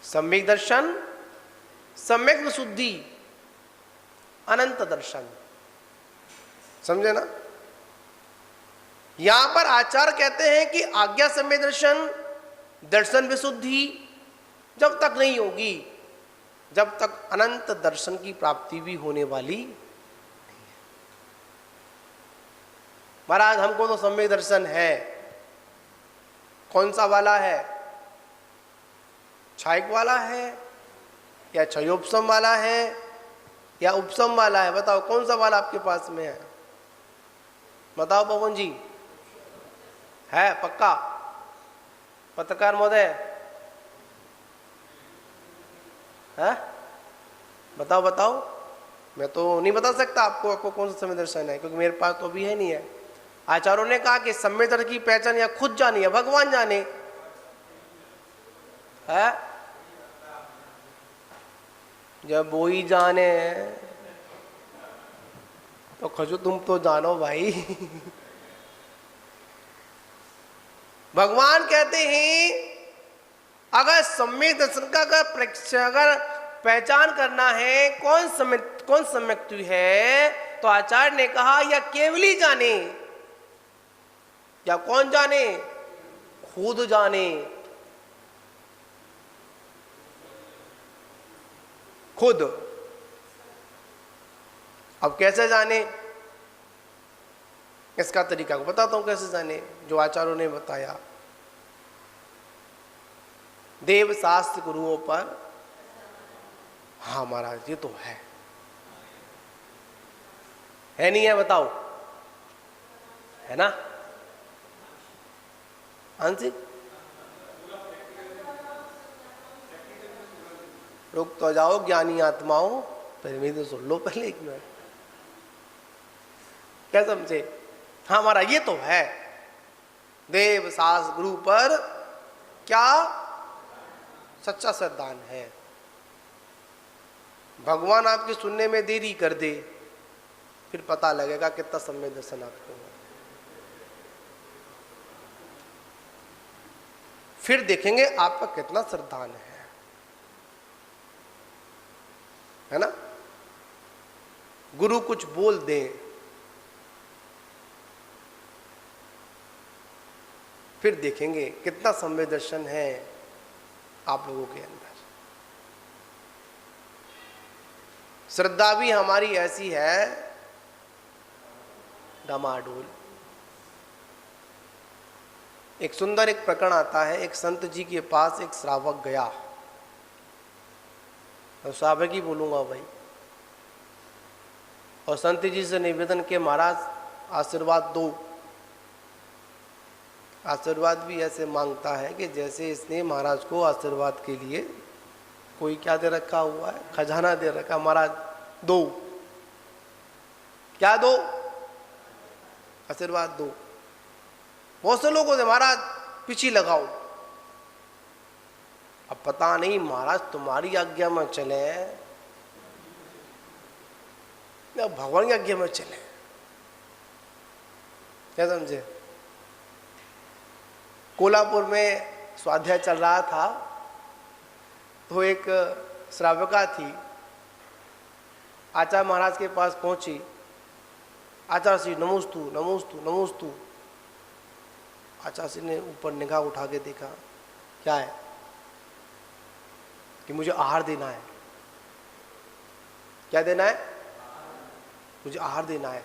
सम्यक दर्शन, सम्यक विशुद्धि, अनंत दर्शन। समझे ना? यहां पर आचार्य कहते हैं कि आज्ञा सम्य दर्शन, दर्शन विशुद्धि जब तक नहीं होगी, जब तक अनंत दर्शन की प्राप्ति भी होने वाली नहीं है। महाराज हमको तो सम्य दर्शन है। कौन सा वाला है? क्षायक वाला है या क्षयोपशम वाला है या उपशम वाला है? बताओ कौन सा वाला आपके पास में है? बताओ पवन जी, है पक्का? पत्रकार महोदय है? बताओ बताओ। मैं तो नहीं बता सकता आपको कौन सा सम्य दर्शन है, क्योंकि मेरे पास तो अभी है नहीं है। आचार्यों ने कहा कि सम्य दर्शन की पहचान या खुद जाने या भगवान जाने है। जब वो ही जाने तो खजू तुम तो जानो भाई। भगवान कहते हैं अगर सम्यक दर्शन का अगर पहचान करना है कौन सम्यक है, तो आचार्य ने कहा या केवली जाने या कौन जाने, खुद जाने। खुद। अब कैसे जाने, इसका तरीका को बताता हूं कैसे जाने, जो आचार्यों ने बताया। देव शास्त्र गुरुओं पर, हाँ महाराज ये तो है नहीं है? बताओ, है ना? आंशिक रुक तो जाओ ज्ञानी आत्माओं, पहले मेरी तो सुन लो पहले एक मिनट। क्या समझे? हाँ महाराज ये तो है। देव शास्त्र गुरु पर क्या सच्चा श्रद्धान है। भगवान आपके सुनने में देरी कर दे, फिर पता लगेगा कितना सम्यक दर्शन आपको है। फिर देखेंगे आपका कितना श्रद्धान है ना? गुरु कुछ बोल दे, फिर देखेंगे कितना सम्यक दर्शन है आप लोगों के अंदर। श्रद्धा भी हमारी ऐसी है डमाडोल। एक सुंदर एक प्रकरण आता है, एक संत जी के पास एक श्रावक गया, तो श्रावक ही बोलूंगा भाई, और संत जी से निवेदन के महाराज आशीर्वाद दो। आशीर्वाद भी ऐसे मांगता है कि जैसे इसने महाराज को आशीर्वाद के लिए कोई क्या दे रखा हुआ है, खजाना दे रखा। महाराज दो, क्या दो? आशीर्वाद दो। बहुत से लोगों से महाराज पीछे लगाओ। अब पता नहीं महाराज तुम्हारी आज्ञा में चले या भगवान की आज्ञा में चले। क्या समझे? कोल्हापुर में स्वाध्याय चल रहा था, तो एक श्राविका थी आचार्य महाराज के पास पहुंची। आचार्य श्री नमोस्तु नमोस्तु नमोस्तु। आचार्य श्री ने ऊपर निगाह उठा के देखा, क्या है? कि मुझे आहार देना है। क्या देना है? मुझे आहार देना है।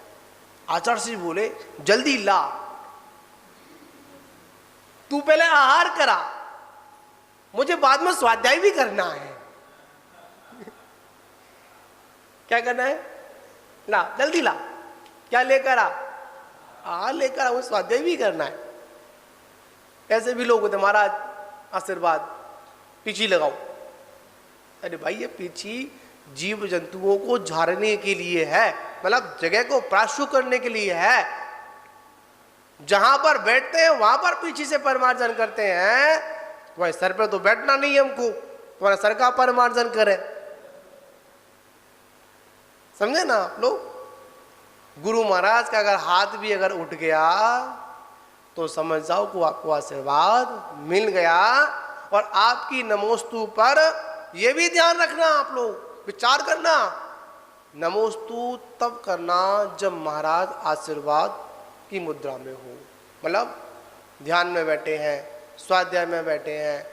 आचार्य श्री बोले जल्दी ला, तू पहले आहार करा, मुझे बाद में स्वाध्याय भी करना है। क्या करना है? ला, जल्दी ला। क्या लेकर आ? आहार लेकर आ, मुझे स्वाध्याय भी करना है। ऐसे भी लोग होते, महाराज आशीर्वाद पीछी लगाओ। अरे भाई ये पीछी जीव जंतुओं को झाड़ने के लिए है, मतलब जगह को प्राशु करने के लिए है। जहां पर बैठते हैं वहां पर पीछे से परिमार्जन करते हैं। तुम्हारे सर पे तो बैठना नहीं है हमको, तुम्हारा सर का परिमार्जन करे। समझे ना आप लोग? गुरु महाराज का अगर हाथ भी अगर उठ गया तो समझ जाओ को आपको आशीर्वाद मिल गया। और आपकी नमोस्तु पर यह भी ध्यान रखना, आप लोग विचार करना, नमोस्तु तब करना जब महाराज आशीर्वाद की मुद्रा में हो। मतलब ध्यान में बैठे हैं, स्वाध्याय में बैठे हैं,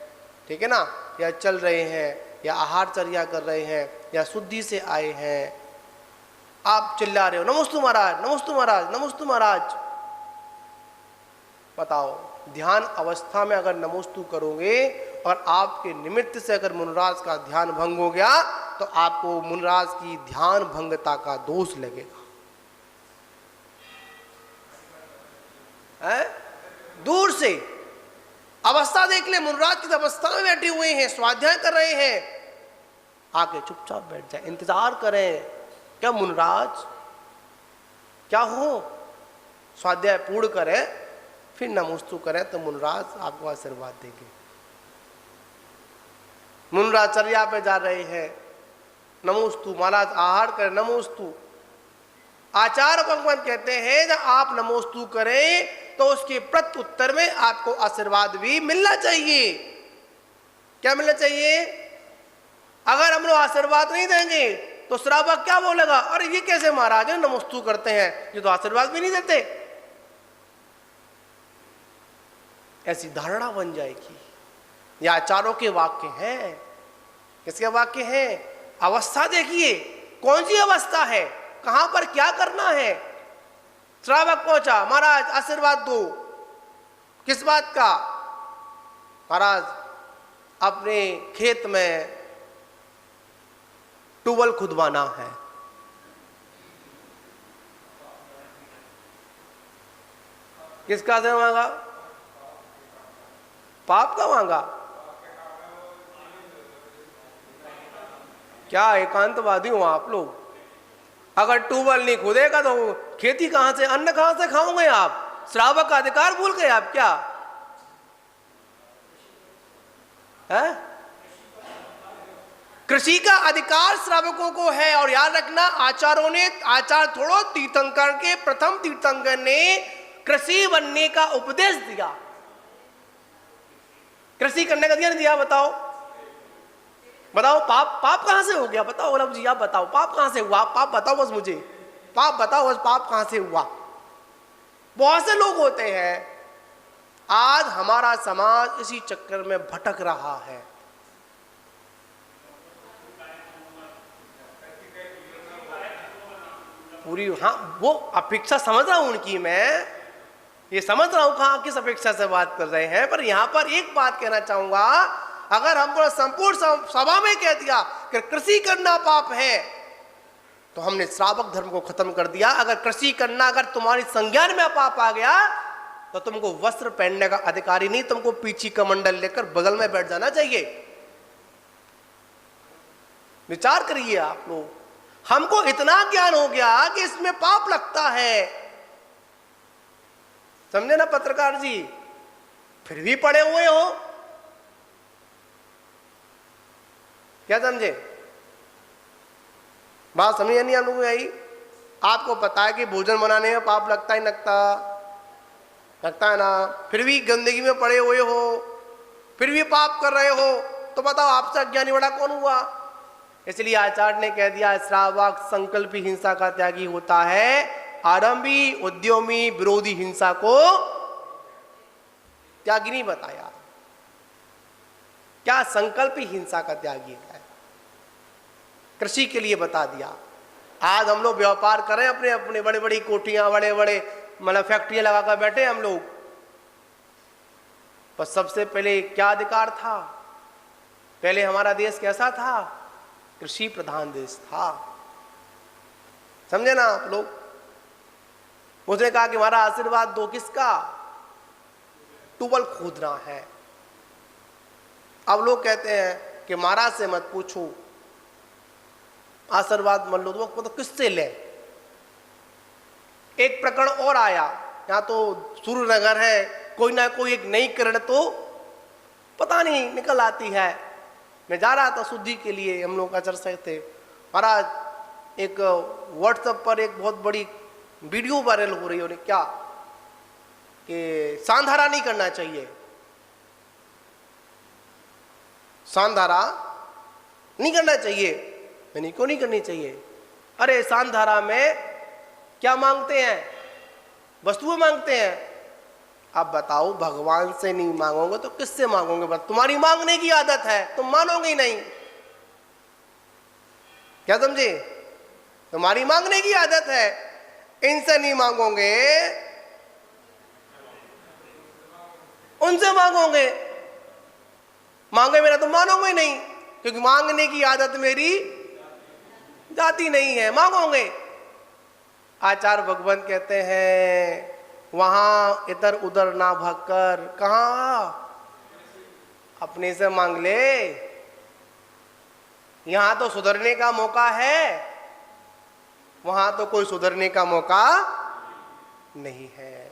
ठीक है ना, या चल रहे हैं, या आहारचर्या कर रहे हैं, या शुद्धि से आए हैं, आप चिल्ला रहे हो नमोस्तु महाराज, नमोस्तु महाराज, नमोस्तु महाराज। बताओ, ध्यान अवस्था में अगर नमोस्तु करोगे और आपके निमित्त से अगर मुनिराज का ध्यान भंग हो गया तो आपको मुनिराज की ध्यान भंगता का दोष लगेगा। है? दूर से अवस्था देख ले, मुनिराज की अवस्था में बैठे हुए हैं, स्वाध्याय कर रहे हैं, आके चुपचाप बैठ जाए, इंतजार करें क्या मुनिराज क्या हो, स्वाध्याय पूर्ण करें फिर नमोस्तु करें तो मुनिराज आपको आशीर्वाद देंगे। मुनिराज चर्या पे जा रहे हैं, नमोस्तु, महाराज आहार करें, नमोस्तु। आचार्य भगवान कहते हैं जब आप नमोस्तु करें तो उसके प्रत्युत्तर में आपको आशीर्वाद भी मिलना चाहिए। क्या मिलना चाहिए? अगर हम लोग आशीर्वाद नहीं देंगे तो श्रावक क्या बोलेगा, अरे ये कैसे महाराज है नमोस्तु करते हैं, ये तो आशीर्वाद भी नहीं देते। ऐसी धारणा बन जाएगी। ये आचार्यों के वाक्य हैं। किसके वाक्य हैं? अवस्था देखिए, कौन सी अवस्था है, कहां पर क्या करना है। श्रावक पहुंचा, महाराज आशीर्वाद दो, किस बात का? महाराज अपने खेत में ट्यूबवेल खुदवाना है। किसका से मांगा? पाप का मांगा? क्या एकांतवादी हो आप लोग? अगर ट्यूबवेल नहीं खुदेगा तो खेती कहां से, अन्न कहां से खाओगे आप? श्रावक का अधिकार भूल गए आप क्या? है? कृषि का अधिकार श्रावकों को है। और याद रखना, आचार्यों ने, आचार्य थोड़ो, तीर्थंकर के प्रथम तीर्थंकर ने कृषि बनने का उपदेश दिया। कृषि करने का दिया नहीं दिया? बताओ बताओ, पाप कहां से हो गया? बताओ रब जी, आप बताओ पाप कहां से हुआ? पाप बताओ बस मुझे, पाप बताओ बस, पाप कहां से हुआ? बहुत से लोग होते हैं, आज हमारा समाज इसी चक्कर में भटक रहा है। पूरी, हाँ वो अपेक्षा समझ रहा हूं उनकी, मैं ये समझ रहा हूं कहां किस अपेक्षा से बात कर रहे हैं। पर यहां पर एक बात कहना चाहूंगा, अगर हमको संपूर्ण सभा में कह दिया कि कृषि करना पाप है तो हमने श्रावक धर्म को खत्म कर दिया। अगर कृषि करना अगर तुम्हारी संज्ञान में पाप आ गया तो तुमको वस्त्र पहनने का अधिकार ही नहीं, तुमको पीछे कमंडल लेकर बगल में बैठ जाना चाहिए। विचार करिए आप लोग। हमको इतना ज्ञान हो गया कि इसमें पाप लगता है, समझे ना पत्रकार जी, फिर भी पड़े हुए हो। क्या समझे? बात समझे नहीं आप लोगों को? यही आपको पता है कि भोजन बनाने में पाप लगता ही लगता है ना, फिर भी गंदगी में पड़े हुए हो, फिर भी पाप कर रहे हो, तो बताओ आपसे अज्ञानी बड़ा कौन हुआ? इसलिए आचार्य ने कह दिया, श्रावक संकल्पी हिंसा का त्यागी होता है, आरंभी उद्यमी विरोधी हिंसा को त्यागी नहीं बताया। क्या संकल्पी हिंसा का त्यागी है? कृषि के लिए बता दिया। आज हम लोग व्यापार करें, अपने अपने बड़े बड़ी कोठियां, बड़े बड़े मतलब फैक्ट्रियां लगाकर बैठे हम लोग, पर सबसे पहले क्या अधिकार था? पहले हमारा देश कैसा था? कृषि प्रधान देश था। समझे ना आप लोग? उसने कहा कि हमारा आशीर्वाद दो, किसका? ट्यूबवेल खोदना है। अब लोग कहते हैं कि महाराज से मत पूछो, आशीर्वाद मान लो, तो किससे ले? एक प्रकरण और आया, यहाँ तो सूर्य नगर है, कोई ना कोई एक नई किरण तो पता नहीं निकल आती है। मैं जा रहा था शुद्धि के लिए, हम लोग आचर से थे महाराज, एक व्हाट्सएप पर एक बहुत बड़ी वीडियो वायरल हो रही है, क्या कि सांधारा नहीं करना चाहिए, सांधारा नहीं करना चाहिए। मैंने क्यों नहीं करनी चाहिए? अरे सांधारा में क्या मांगते हैं? वस्तुएं मांगते हैं। अब बताओ, भगवान से नहीं मांगोगे तो किससे मांगोगे? बस तुम्हारी मांगने की आदत है, तुम मानोगे ही नहीं। क्या समझे? तुम्हारी मांगने की आदत है, इनसे नहीं मांगोगे उनसे मांगोगे। मांगे मेरा तो मानोगे ही नहीं, क्योंकि मांगने की आदत मेरी जाती नहीं है, मांगोगे। आचार्य भगवंत कहते हैं वहां इधर उधर ना भागकर, कहां अपने से मांग ले। यहां तो सुधरने का मौका है, वहां तो कोई सुधरने का मौका नहीं है।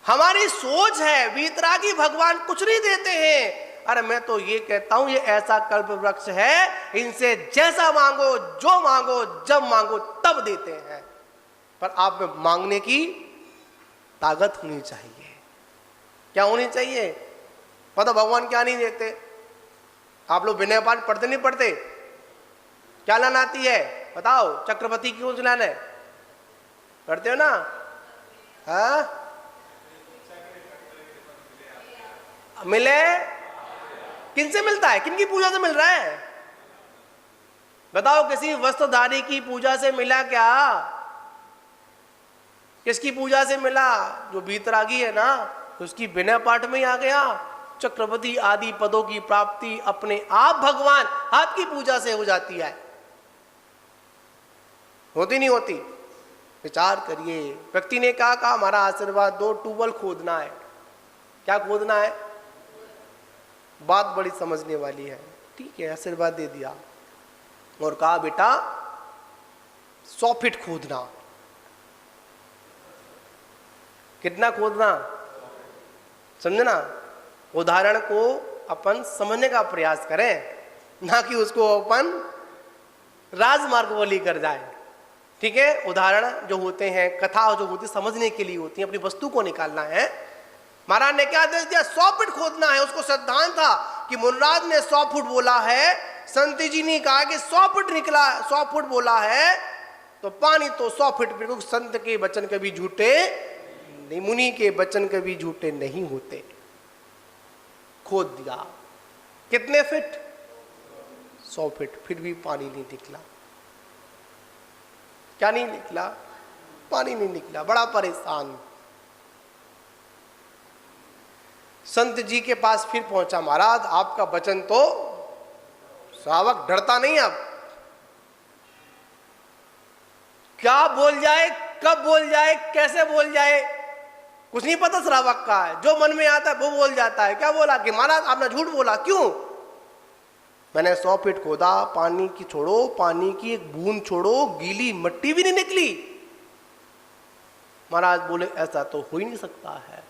हमारी सोच है वीतरागी भगवान कुछ नहीं देते हैं। अरे मैं तो ये कहता हूं, ये ऐसा कल्प वृक्ष है, इनसे जैसा मांगो, जो मांगो, जब मांगो तब देते हैं। पर आप में मांगने की ताकत होनी चाहिए। क्या होनी चाहिए? पता भगवान क्या नहीं देते? आप लोग विनय पाठ पढ़ते नहीं पढ़ते? क्या लाना आती है बताओ? चक्रवर्ती की कौन सी लाना है? पढ़ते हो ना? हाँ, मिले किनसे मिलता है? किनकी पूजा से मिल रहा है? बताओ, किसी वस्त्रधारी की पूजा से मिला क्या? किसकी पूजा से मिला? जो वीतरागी है ना, उसकी विनय पाठ में ही आ गया। चक्रवर्ती आदि पदों की प्राप्ति अपने आप भगवान आपकी पूजा से हो जाती है। होती नहीं होती? विचार करिए। व्यक्ति ने कहा हमारा आशीर्वाद दो, ट्यूबवेल खोदना है। क्या खोदना है? बात बड़ी समझने वाली है। ठीक है, आशीर्वाद दे दिया और कहा बेटा 100 फीट खोदना। कितना खोदना? समझना? उदाहरण को अपन समझने का प्रयास करें, ना कि उसको अपन राजमार्ग वाली कर जाए। ठीक है, उदाहरण जो होते हैं, कथा जो होती है, समझने के लिए होती है, अपनी वस्तु को निकालना है। महाराज ने क्या आदेश दिया? 100 फीट खोदना है। उसको सिद्धांत था कि मुनराज ने 100 फुट बोला है, संत जी ने कहा कि 100 फुट निकला, 100 फुट बोला है तो पानी तो 100 फीट। संत के वचन कभी झूठे नहीं, मुनि के वचन कभी झूठे नहीं होते। खोद दिया। कितने फीट? 100 फीट। फिर भी पानी नहीं निकला। क्या नहीं निकला? पानी नहीं निकला। बड़ा परेशान। संत जी के पास फिर पहुंचा, महाराज आपका वचन तो, श्रावक डरता नहीं अब, क्या बोल जाए, कब बोल जाए, कैसे बोल जाए, कुछ नहीं पता श्रावक का है। जो मन में आता है वो बोल जाता है। क्या बोला कि महाराज आपने झूठ बोला। क्यों? मैंने 100 फीट खोदा, पानी की छोड़ो, पानी की एक बूंद छोड़ो, गीली मिट्टी भी नहीं निकली। महाराज बोले ऐसा तो हो ही नहीं सकता है।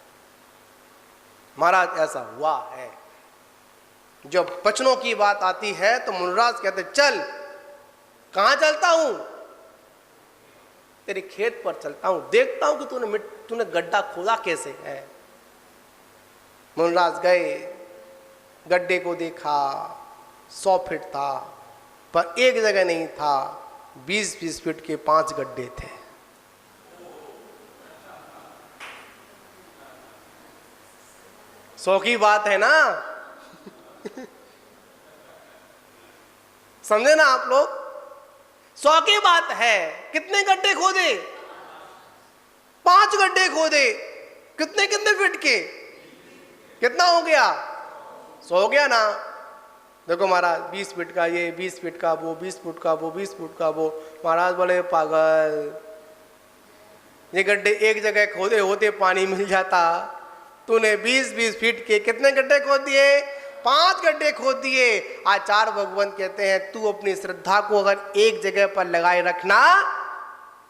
महाराज ऐसा हुआ है। जब वचनों की बात आती है तो मुनराज कहते चल। कहां चलता हूं? तेरे खेत पर चलता हूं, देखता हूं कि तूने गड्ढा खोदा कैसे है। मुनराज गए, गड्ढे को देखा, 100 फीट था, पर एक जगह नहीं था, 20-20 फीट के 5 गड्ढे थे। सौ की बात है ना? समझे ना आप लोग? 100 की बात है। कितने गड्ढे खोदे? 5 गड्ढे खोदे। कितने कितने फीट के? कितना हो गया? 100 हो गया ना? देखो महाराज 20 फीट का ये, 20 फीट का वो, 20 फुट का वो, 20 फुट का वो। महाराज बोले पागल, ये गड्ढे एक जगह खोदे होते पानी मिल जाता। तूने 20-20 फीट के कितने गड्ढे खोद दिए? 5 गड्ढे खोद दिए। आचार्य भगवंत कहते हैं तू अपनी श्रद्धा को अगर एक जगह पर लगाए रखना,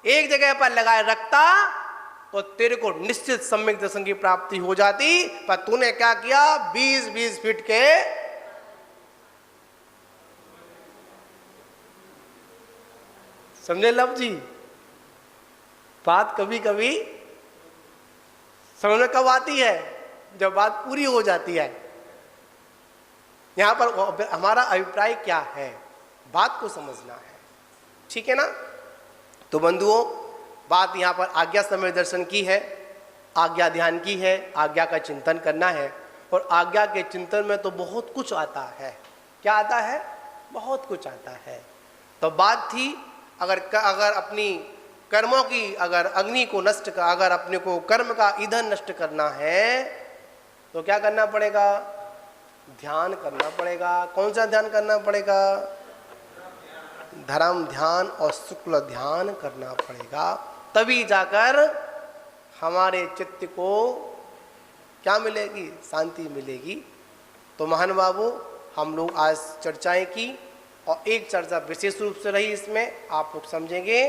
एक जगह पर लगाए रखता तो तेरे को निश्चित सम्यक दर्शन की प्राप्ति हो जाती, पर तूने क्या किया, 20-20 फीट के समझे लव जी। बात कभी कभी समझ में कब आती है, जब बात पूरी हो जाती है। यहां पर हमारा अभिप्राय क्या है, बात को समझना है, ठीक है ना। तो बंधुओं, बात यहां पर आज्ञा समय दर्शन की है, आज्ञा ध्यान की है, आज्ञा का चिंतन करना है। और आज्ञा के चिंतन में तो बहुत कुछ आता है। क्या आता है, बहुत कुछ आता है। तो बात थी, अगर अपनी कर्मों की अगर अग्नि को नष्ट कर, अगर अपने को कर्म का ईंधन नष्ट करना है तो क्या करना पड़ेगा, ध्यान करना पड़ेगा। कौन सा ध्यान करना पड़ेगा, धर्म ध्यान और शुक्ल ध्यान करना पड़ेगा। तभी जाकर हमारे चित्त को क्या मिलेगी, शांति मिलेगी। तो महान बाबू, हम लोग आज चर्चाएं की और एक चर्चा विशेष रूप से रही, इसमें आप लोग समझेंगे।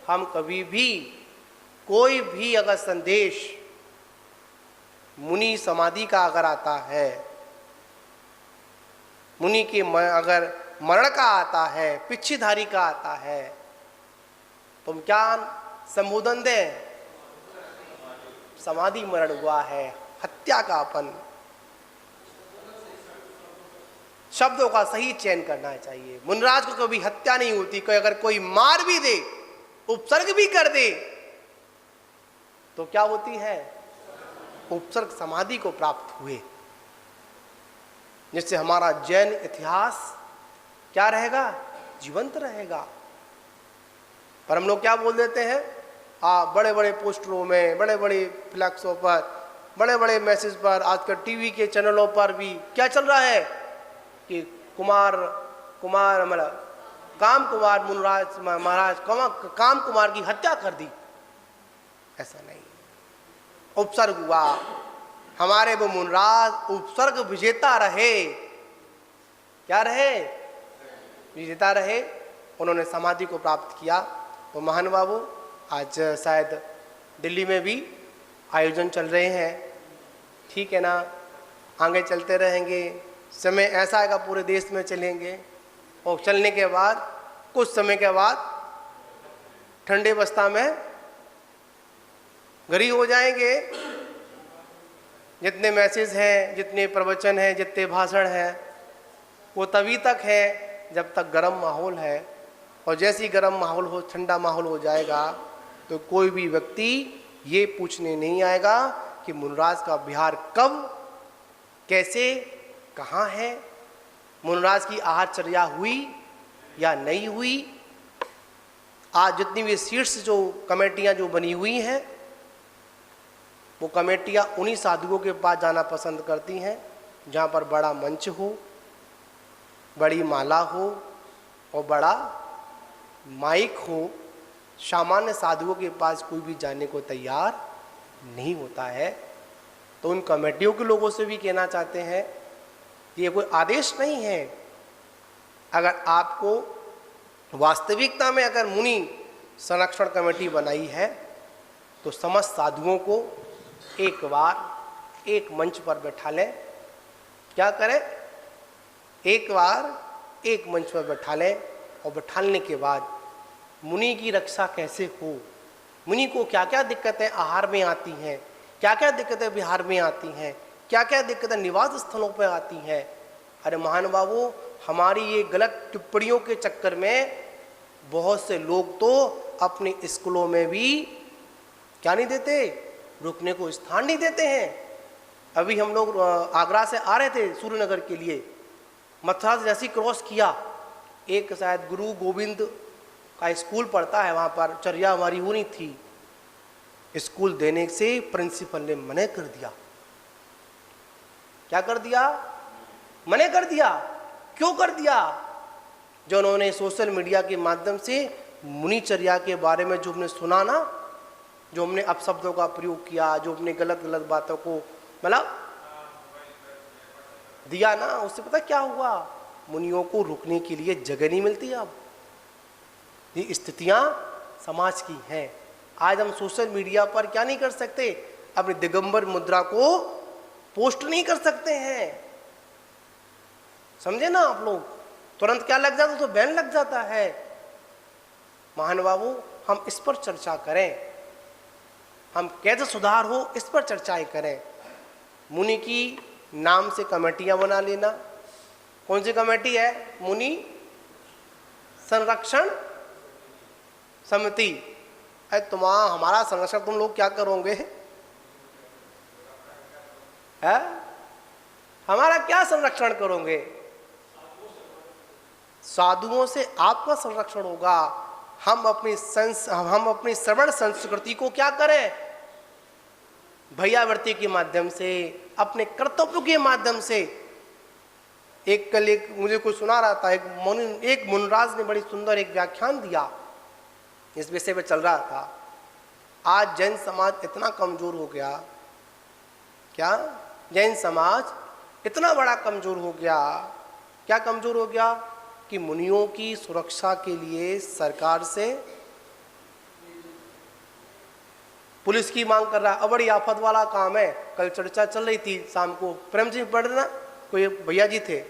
हम कभी भी कोई भी अगर संदेश मुनि समाधि का अगर आता है, मुनि के अगर मरण का आता है, पिछीधारी का आता है, तो हम क्या संबोधन दें, समाधि मरण हुआ है, हत्या का अपन। शब्दों का सही चयन करना चाहिए। मुनराज को कभी हत्या नहीं होती, कोई अगर कोई मार भी दे, उपसर्ग भी कर दे, तो क्या होती है, उपसर्ग समाधि को प्राप्त हुए, जिससे हमारा जैन इतिहास क्या रहेगा, जीवंत रहेगा। पर हम लोग क्या बोल देते हैं, बड़े बड़े पोस्टरों में, बड़े बड़े फ्लैक्सों पर, बड़े बड़े मैसेज पर, आजकल टीवी के चैनलों पर भी क्या चल रहा है कि कुमार मतलब काम कुमार मुनराज महाराज काम कुमार की हत्या कर दी। ऐसा नहीं, उपसर्ग हुआ, हमारे वो मुनराज उपसर्ग विजेता रहे। क्या रहे, विजेता रहे, उन्होंने समाधि को प्राप्त किया। तो महान बाबू, आज शायद दिल्ली में भी आयोजन चल रहे हैं, ठीक है ना, आगे चलते रहेंगे। समय ऐसा आएगा पूरे देश में चलेंगे, और चलने के बाद कुछ समय के बाद ठंडे अवस्था में गरीब हो जाएंगे। जितने मैसेज हैं, जितने प्रवचन हैं, जितने भाषण हैं, वो तभी तक है जब तक गर्म माहौल है। और जैसे ही गर्म माहौल हो, ठंडा माहौल हो जाएगा, तो कोई भी व्यक्ति ये पूछने नहीं आएगा कि मुनराज का विहार कब, कैसे, कहाँ है, मुनराज की आहारचर्या हुई या नहीं हुई। आज जितनी भी शीर्ष जो कमेटियां जो बनी हुई हैं, वो कमेटियां उन्हीं साधुओं के पास जाना पसंद करती हैं जहाँ पर बड़ा मंच हो, बड़ी माला हो और बड़ा माइक हो। सामान्य साधुओं के पास कोई भी जाने को तैयार नहीं होता है। तो उन कमेटियों के लोगों से भी कहना चाहते हैं कि ये कोई आदेश नहीं है। अगर आपको वास्तविकता में अगर मुनि संरक्षण कमेटी बनाई है, तो समस्त साधुओं को एक बार एक मंच पर बैठा लें। क्या करें, एक बार एक मंच पर बैठा लें, और बैठाने के बाद मुनि की रक्षा कैसे हो, मुनि को क्या क्या दिक्कतें आहार में आती हैं, क्या क्या दिक्कतें विहार में आती हैं, क्या क्या दिक्कतें निवास स्थलों पर आती हैं। अरे महान बाबू, हमारी ये गलत टिप्पणियों के चक्कर में बहुत से लोग तो अपने स्कूलों में भी क्या नहीं देते, रुकने को स्थान नहीं देते हैं। अभी हम लोग आगरा से आ रहे थे सूर्यनगर के लिए, मथुरा से जैसे क्रॉस किया, एक शायद गुरु गोविंद का स्कूल पढ़ता है, वहाँ पर चर्या हमारी होनी थी। स्कूल देने से प्रिंसिपल ने मना कर दिया। क्या कर दिया, मना कर दिया। क्यों कर दिया, जो उन्होंने सोशल मीडिया के माध्यम से मुनिचर्या के बारे में जो हमने सुना ना, जो हमने अपशब्दों का प्रयोग किया, जो हमने गलत गलत बातों को मतलब दिया ना, उससे पता क्या हुआ, मुनियों को रुकने के लिए जगह नहीं मिलती। अब ये स्थितियां समाज की हैं। आज हम सोशल मीडिया पर क्या नहीं कर सकते, अपनी दिगंबर मुद्रा को पोस्ट नहीं कर सकते हैं। समझे ना आप लोग, तुरंत क्या लग जाता, तो बैन लग जाता है। महानुभावों, हम इस पर चर्चा करें, हम कैसे सुधार हो इस पर चर्चाएं करें। मुनि की नाम से कमेटियां बना लेना। कौन सी कमेटी है? मुनि संरक्षण समिति। अरे हमारा संरक्षण तुम लोग क्या करोगे? है? हमारा क्या संरक्षण करोगे? साधुओं से आपका संरक्षण होगा। हम अपनी श्रवण संस्कृति को क्या करें? भैयावृत्ति के माध्यम से, अपने कर्तव्यों के माध्यम से। कल मुझे कुछ सुना रहा था, एक मुनराज ने बड़ी सुंदर एक व्याख्यान दिया, इस विषय पे चल रहा था। आज जैन समाज इतना कमजोर हो गया, क्या जैन समाज इतना बड़ा कमजोर हो गया। क्या कमजोर हो गया? कि मुनियों की सुरक्षा के लिए सरकार से पुलिस की मांग कर रहा है। बड़ी आफत वाला काम है। कल चर्चा चल रही थी शाम को, प्रेम जी पढ़ रहे ना, कोई भैया जी थे,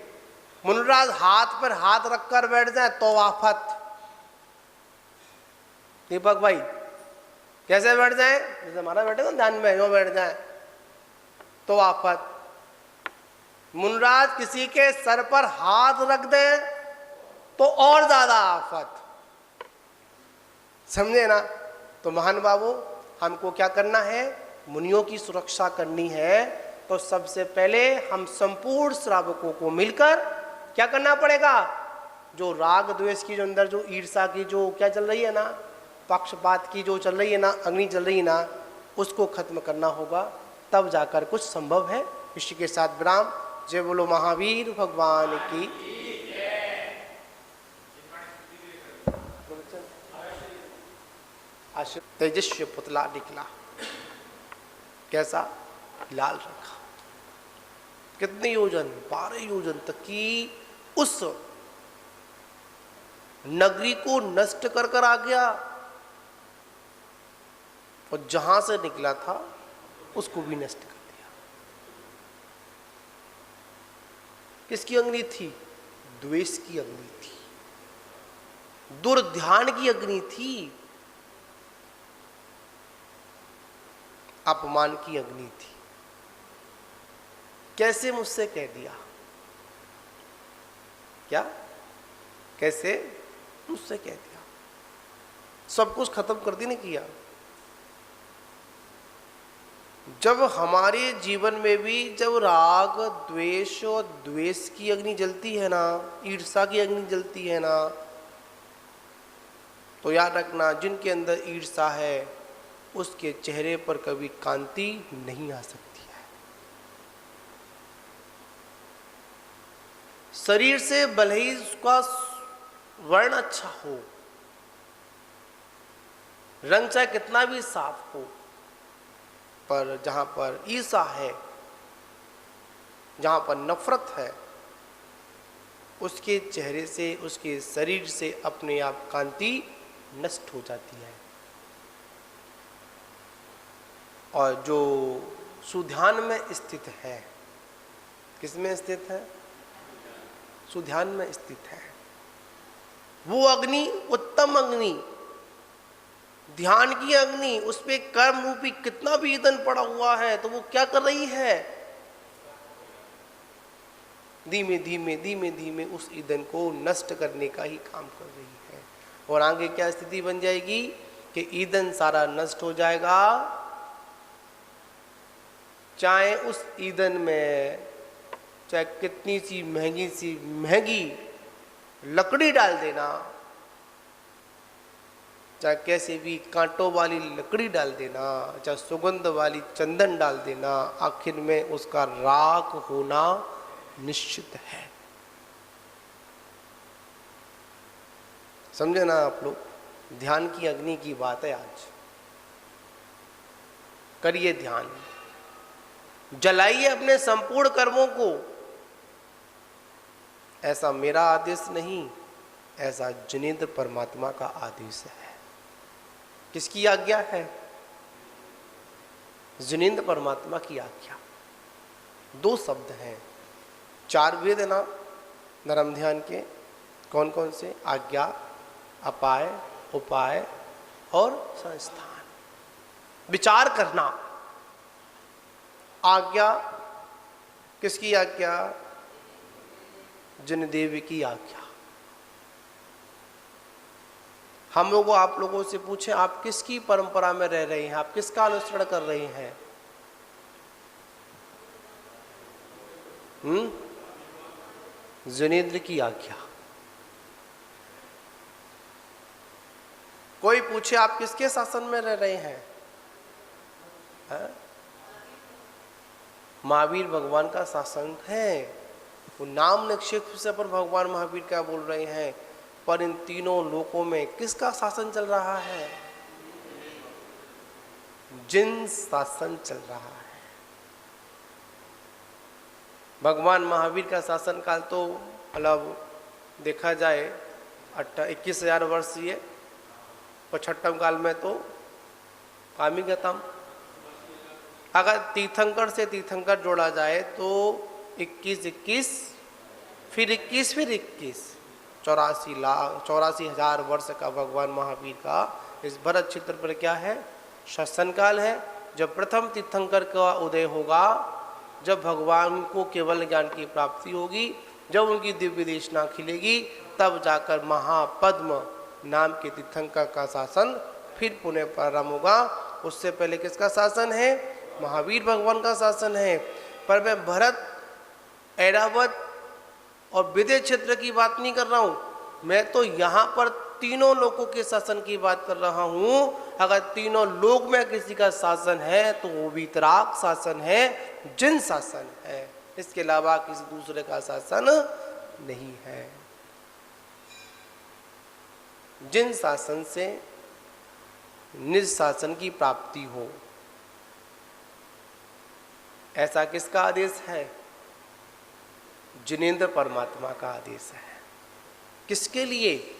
मुनराज हाथ पर हाथ रखकर बैठ जाए तो आफत। दीपक भाई कैसे बैठ जाए? जैसे हमारा बैठे ना ध्यान में, यूं बैठ जाए तो आफत। मुनराज किसी के सर पर हाथ रख दे तो और ज्यादा आफत। समझे ना? तो महानुभावों, हमको क्या करना है? मुनियों की सुरक्षा करनी है। तो सबसे पहले हम संपूर्ण श्रावकों को मिलकर क्या करना पड़ेगा? जो राग द्वेष की, जो अंदर जो ईर्ष्या की जो क्या चल रही है ना, पक्षपात की जो चल रही है ना, अग्नि चल रही है ना, उसको खत्म करना होगा। तब जाकर कुछ संभव है। इसी के साथ विराम। जय बोलो महावीर भगवान की। तेजस्वी पुतला निकला, कैसा? लाल रखा। कितने योजन? 12 योजन तक की उस नगरी को नष्ट कर कर आ गया, और जहां से निकला था उसको भी नष्ट कर दिया। किसकी अग्नि थी? द्वेष की अग्नि थी, दुर्ध्यान की अग्नि थी, अपमान की अग्नि थी। कैसे मुझसे कह दिया? क्या? कैसे मुझसे कह दिया? सब कुछ खत्म कर दी, नहीं किया। जब हमारे जीवन में भी जब राग द्वेष और द्वेष की अग्नि जलती है ना, ईर्ष्या की अग्नि जलती है ना, तो याद रखना, जिनके अंदर ईर्ष्या है उसके चेहरे पर कभी कांति नहीं आ सकती है। शरीर से भले ही उसका वर्ण अच्छा हो, रंग चाहे कितना भी साफ हो, पर जहां पर ईर्ष्या है, जहां पर नफरत है, उसके चेहरे से, उसके शरीर से अपने आप कांति नष्ट हो जाती है। और जो सुध्यान में स्थित है, किसमें स्थित है? सुध्यान में स्थित है। वो अग्नि, उत्तम अग्नि, ध्यान की अग्नि, उस पे कर्म रूपी कितना भी ईंधन पड़ा हुआ है, तो वो क्या कर रही है? धीमे धीमे धीमे धीमे उस ईंधन को नष्ट करने का ही काम कर रही है। और आगे क्या स्थिति बन जाएगी कि ईंधन सारा नष्ट हो जाएगा। चाहे उस ईंधन में चाहे कितनी सी महंगी लकड़ी डाल देना, चाहे कैसे भी कांटों वाली लकड़ी डाल देना, चाहे सुगंध वाली चंदन डाल देना, आखिर में उसका राख होना निश्चित है। समझे ना आप लोग? ध्यान की अग्नि की बात है आज। करिए ध्यान, जलाइए अपने संपूर्ण कर्मों को। ऐसा मेरा आदेश नहीं, ऐसा जिनेंद्र परमात्मा का आदेश है। किसकी आज्ञा है? जिनेंद्र परमात्मा की आज्ञा। 2 शब्द हैं, 4 वेद ना धर्म ध्यान के। कौन कौन से? आज्ञा, अपाय, उपाय और संस्थान। विचार करना। आज्ञा किसकी आज्ञा? जिनदेव की आज्ञा। हम लोग आप लोगों से पूछें, आप किसकी परंपरा में रह रहे हैं, आप किसका अनुसरण कर रहे हैं? जिनेंद्र की आज्ञा। कोई पूछे आप किसके शासन में रह रहे हैं? महावीर भगवान का शासन है। वो नाम निक्षेप से पर भगवान महावीर क्या बोल रहे हैं, पर इन तीनों लोकों में किसका शासन चल रहा है? जिन शासन चल रहा है। भगवान महावीर का शासन काल तो मतलब देखा जाए 21,000 वर्षीय, 65 काल में तो काम ही खत्म। अगर तीर्थंकर से तीर्थंकर जोड़ा जाए तो 21 फिर 21 फिर 21, 84,000 वर्ष का भगवान महावीर का इस भरत क्षेत्र पर क्या है? शासन काल है। जब प्रथम तीर्थंकर का उदय होगा, जब भगवान को केवल ज्ञान की प्राप्ति होगी, जब उनकी दिव्य देशना खिलेगी, तब जाकर महापद्म नाम के तीर्थंकर का शासन फिर पुनः प्रारंभ होगा। उससे पहले किसका शासन है? महावीर भगवान का शासन है। पर मैं भरत, ऐरावत और विदेह क्षेत्र की बात नहीं कर रहा हूं, मैं तो यहां पर तीनों लोगों के शासन की बात कर रहा हूं। अगर तीनों लोक में किसी का शासन है तो वो वीतराग शासन है, जिन शासन है। इसके अलावा किसी दूसरे का शासन नहीं है। जिन शासन से निज शासन की प्राप्ति हो, ऐसा किसका आदेश है? जिनेंद्र परमात्मा का आदेश है। किसके लिए?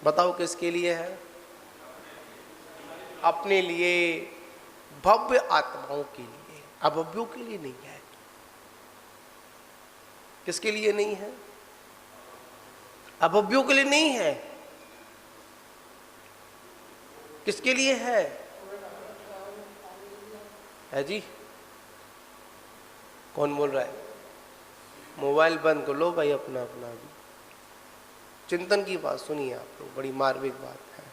बताओ किसके लिए है? अपने लिए, भव्य आत्माओं के लिए, अभव्यों के लिए नहीं है। किसके लिए नहीं है? अभव्यों के लिए नहीं है। किसके लिए है? जी कौन बोल रहा है? मोबाइल बंद कर लो भाई अपना अपना। भी चिंतन की बात सुनिए आप लोग, बड़ी मार्मिक बात है।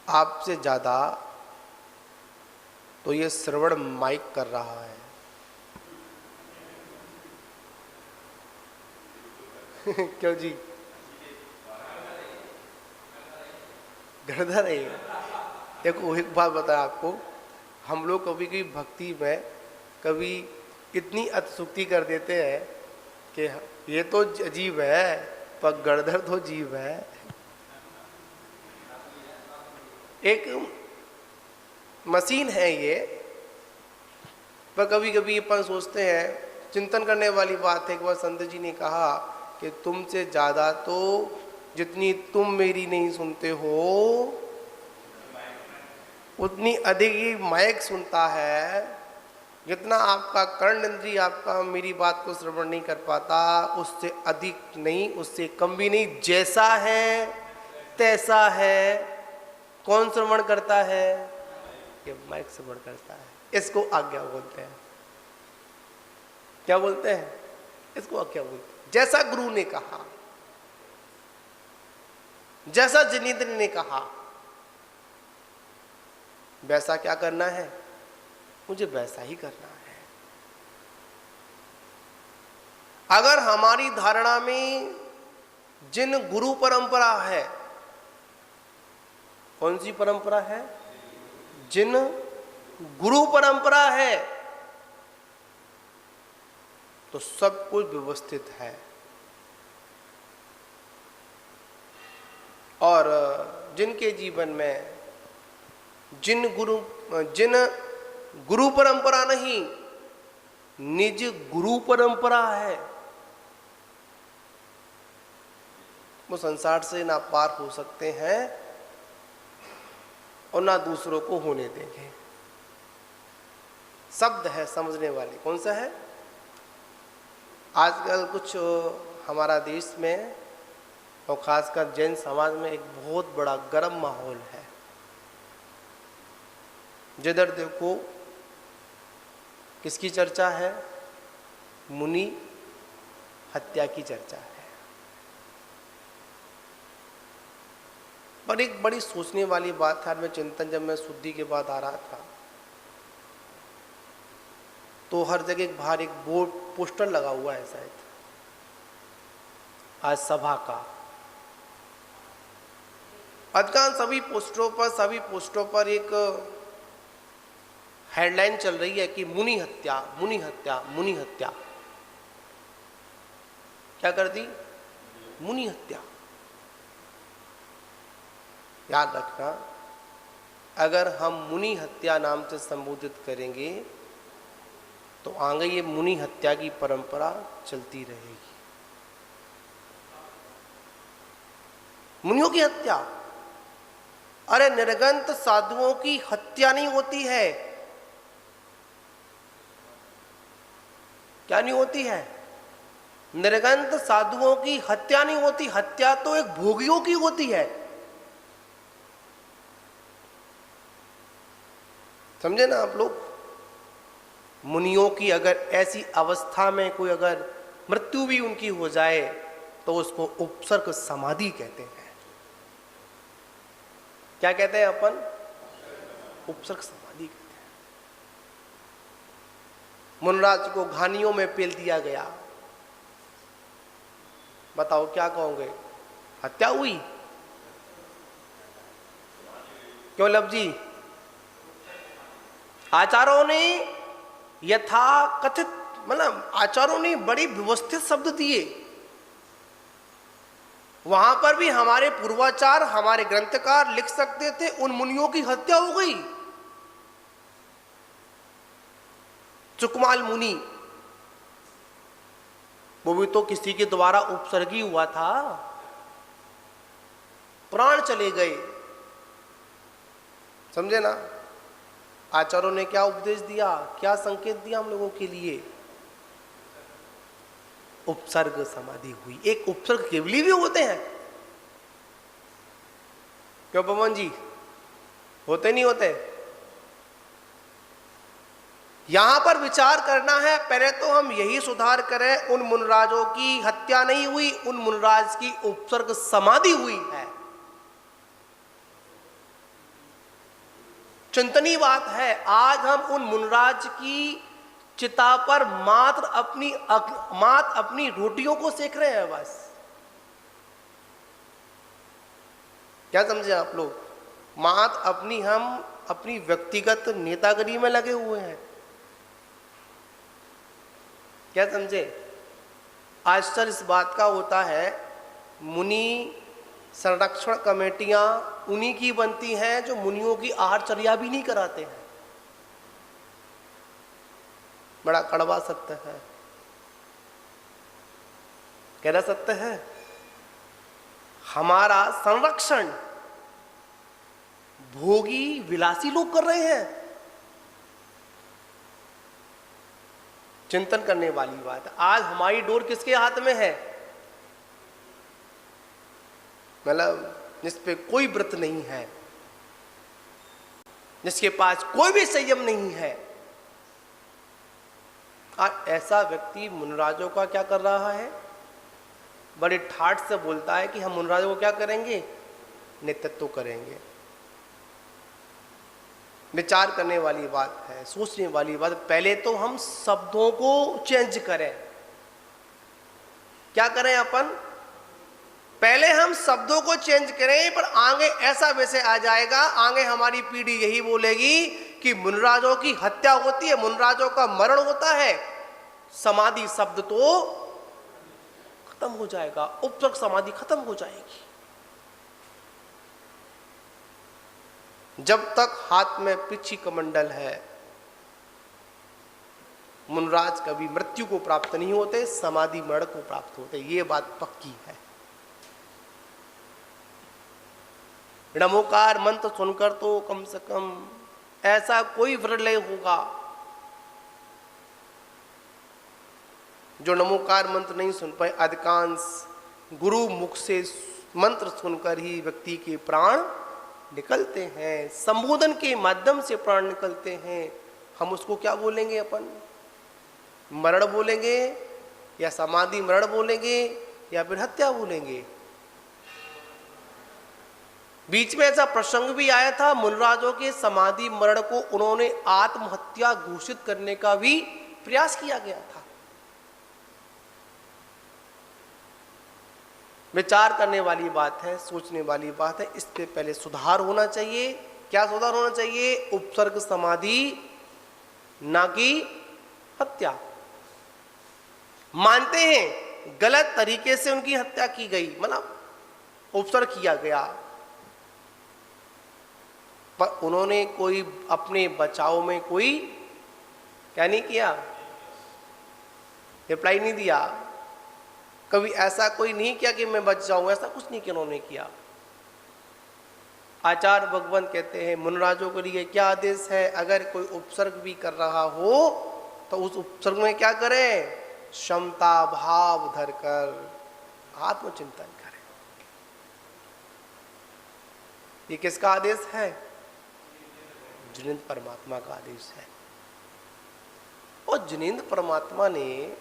आपसे ज्यादा तो ये श्रवण माइक कर रहा है। क्यों जी? गड़धर है। देखो एक बात बताया आपको, हम लोग कभी कभी भक्ति में कभी इतनी अतिशुक्ति कर देते हैं कि ये तो अजीब है, पर गड़धर तो जीव है। एक मशीन है ये। पर कभी कभी अपन सोचते हैं, चिंतन करने वाली बात है। एक बार संत जी ने कहा कि तुमसे ज्यादा तो जितनी तुम मेरी नहीं सुनते हो, उतनी अधिक ही माइक सुनता है। जितना आपका कर्ण इंद्रिय आपका मेरी बात को श्रवण नहीं कर पाता, उससे अधिक नहीं, उससे कम भी नहीं। जैसा है तैसा है। कौन श्रवण करता है? ये माइक श्रवण करता है। इसको आज्ञा बोलते हैं। क्या बोलते हैं? इसको आज्ञा बोलते हैं। जैसा गुरु ने कहा, जैसा जिनेंद्र ने कहा, वैसा क्या करना है? मुझे वैसा ही करना है। अगर हमारी धारणा में जिन गुरु परंपरा है, कौन सी परंपरा है? जिन गुरु परंपरा है, तो सब कुछ व्यवस्थित है। और जिनके जीवन में जिन गुरु परंपरा नहीं, निज गुरु परंपरा है, वो संसार से ना पार हो सकते हैं, और ना दूसरों को होने देंगे। शब्द है समझने वाले। कौन सा है? आजकल कुछ हमारा देश में और खासकर जैन समाज में एक बहुत बड़ा गर्म माहौल है। जिधर देखो किसकी चर्चा है? मुनि हत्या की चर्चा है। पर एक बड़ी सोचने वाली बात था, मैं चिंतन जब मैं शुद्धि के बाद आ रहा था तो हर जगह बाहर एक बोर्ड पोस्टर लगा हुआ है शायद आज सभा का। अधिकांश सभी पोस्टरों पर एक हेडलाइन चल रही है कि मुनि हत्या, मुनि हत्या, मुनि हत्या। क्या कर दी? मुनि हत्या। याद रखना, अगर हम मुनि हत्या नाम से संबोधित करेंगे तो आगे ये मुनि हत्या की परंपरा चलती रहेगी। मुनियों की हत्या, अरे निर्गंत साधुओं की हत्या नहीं होती है। क्या नहीं होती है? निर्गंत साधुओं की हत्या नहीं होती। हत्या तो एक भोगियों की होती है। समझे ना आप लोग? मुनियों की अगर ऐसी अवस्था में कोई अगर मृत्यु भी उनकी हो जाए तो उसको उपसर्ग समाधि कहते हैं। क्या कहते हैं अपन? उपसर्ग समाधि कहते हैं। मुनराज को घानियों में पेल दिया गया। बताओ क्या कहोगे? हत्या हुई? क्यों लब जी? आचार्यों ने यथा कथित, मतलब आचार्यों ने बड़ी व्यवस्थित शब्द दिए। वहां पर भी हमारे पूर्वाचार, हमारे ग्रंथकार लिख सकते थे उन मुनियों की हत्या हो गई। चुकमाल मुनि, वो भी तो किसी के द्वारा उपसर्गी हुआ था, प्राण चले गए। समझे ना? आचार्यों ने क्या उपदेश दिया, क्या संकेत दिया हम लोगों के लिए? उपसर्ग समाधि हुई। एक उपसर्ग केवली भी होते हैं। क्यों पवन जी, होते नहीं होते? यहां पर विचार करना है। पहले तो हम यही सुधार करें, उन मुनराजों की हत्या नहीं हुई, उन मुनराज की उपसर्ग समाधि हुई है। चिंतनीय बात है। आज हम उन मुनराज की चिता पर मात्र अपनी रोटियों को सेक रहे हैं बस। क्या समझे आप लोग? मात्र हम अपनी व्यक्तिगत नेतागिरी में लगे हुए हैं। क्या समझे? आश्चर्य इस बात का होता है, मुनि संरक्षण कमेटियां उन्हीं की बनती हैं जो मुनियों की आहारचर्या भी नहीं कराते हैं। बड़ा कड़वा सत्य है। कहना सत्य है। हमारा संरक्षण भोगी विलासी लोग कर रहे हैं। चिंतन करने वाली बात है। आज हमारी डोर किसके हाथ में है? मतलब जिस पे कोई व्रत नहीं है, जिसके पास कोई भी संयम नहीं है, और ऐसा व्यक्ति मुनराजों का क्या कर रहा है? बड़े ठाठ से बोलता है कि हम मुनराजों को क्या करेंगे? नेतृत्व करेंगे। विचार करने वाली बात है, सोचने वाली बात। पहले तो हम शब्दों को चेंज करें। क्या करें अपन? पहले हम शब्दों को चेंज करें, पर आगे ऐसा वैसे आ जाएगा, आगे हमारी पीढ़ी यही बोलेगी कि मुनराजों की हत्या होती है, मुनराजों का मरण होता है, समाधि शब्द तो खत्म हो जाएगा, उपसर्ग समाधि खत्म हो जाएगी। जब तक हाथ में पिछी कमंडल है, मुनराज कभी मृत्यु को प्राप्त नहीं होते, समाधि मरण को प्राप्त होते। ये बात पक्की है। नमोकार मंत्र सुनकर तो कम से कम ऐसा कोई प्रलय होगा जो नमोकार मंत्र नहीं सुन पाए। अधिकांश गुरु मुख से मंत्र सुनकर ही व्यक्ति के प्राण निकलते हैं, संबोधन के माध्यम से प्राण निकलते हैं। हम उसको क्या बोलेंगे? अपन मरण बोलेंगे या समाधि मरण बोलेंगे या फिर हत्या बोलेंगे? बीच में ऐसा प्रसंग भी आया था, मुनराजों के समाधि मरण को उन्होंने आत्महत्या घोषित करने का भी प्रयास किया गया था। विचार करने वाली बात है, सोचने वाली बात है। इस पे पहले सुधार होना चाहिए। क्या सुधार होना चाहिए? उपसर्ग समाधि, ना कि हत्या। मानते हैं गलत तरीके से उनकी हत्या की गई, मतलब उपसर्ग किया गया, पर उन्होंने कोई अपने बचाव में कोई क्या नहीं किया, रिप्लाई नहीं दिया। कभी ऐसा कोई नहीं किया कि मैं बच जाऊं, ऐसा कुछ नहीं किया उन्होंने किया। आचार्य भगवंत कहते हैं मुनराजों के लिए क्या आदेश है? अगर कोई उपसर्ग भी कर रहा हो तो उस उपसर्ग में क्या करें? क्षमता भाव धरकर आत्मचिंतन करें। ये किसका आदेश है? जिनेंद्र परमात्मा का आदेश है। और जिनेंद्र परमात्मा ने,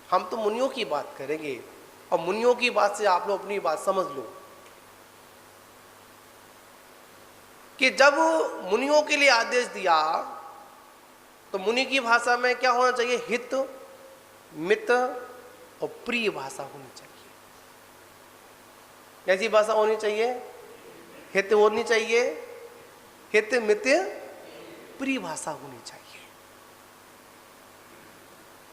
हम तो मुनियों की बात करेंगे और मुनियों की बात से आप लोग अपनी बात समझ लो कि जब मुनियों के लिए आदेश दिया तो मुनि की भाषा में क्या होना चाहिए? हित, मित और प्रिय भाषा होनी चाहिए। कैसी भाषा होनी चाहिए? हित होनी चाहिए, हित मित प्रिय भाषा होनी चाहिए।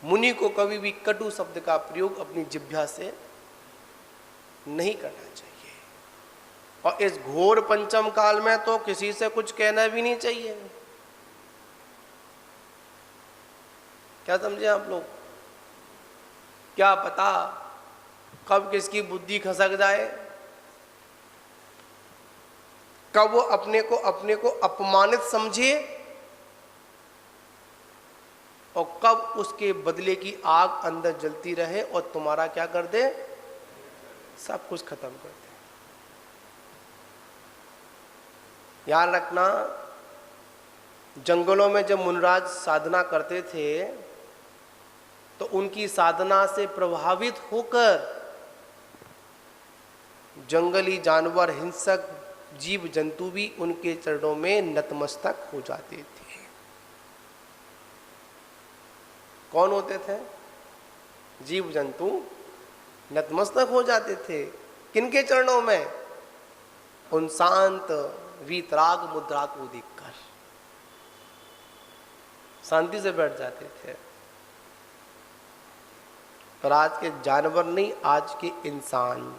मुनि को कभी भी कटु शब्द का प्रयोग अपनी जिह्वा से नहीं करना चाहिए। और इस घोर पंचम काल में तो किसी से कुछ कहना भी नहीं चाहिए। क्या समझे आप लोग? क्या पता कब किसकी बुद्धि खसक जाए, कब वो अपने को अपमानित समझे और कब उसके बदले की आग अंदर जलती रहे और तुम्हारा क्या कर दे? सब कुछ खत्म कर दे। याद रखना, जंगलों में जब मुनराज साधना करते थे तो उनकी साधना से प्रभावित होकर जंगली जानवर, हिंसक जीव जंतु भी उनके चरणों में नतमस्तक हो जाते थे। कौन होते थे? जीव जंतु नतमस्तक हो जाते थे। किनके चरणों में? उन शांत वीतराग मुद्रा को देखकर शांति से बैठ जाते थे। पर आज के जानवर नहीं, आज के इंसान,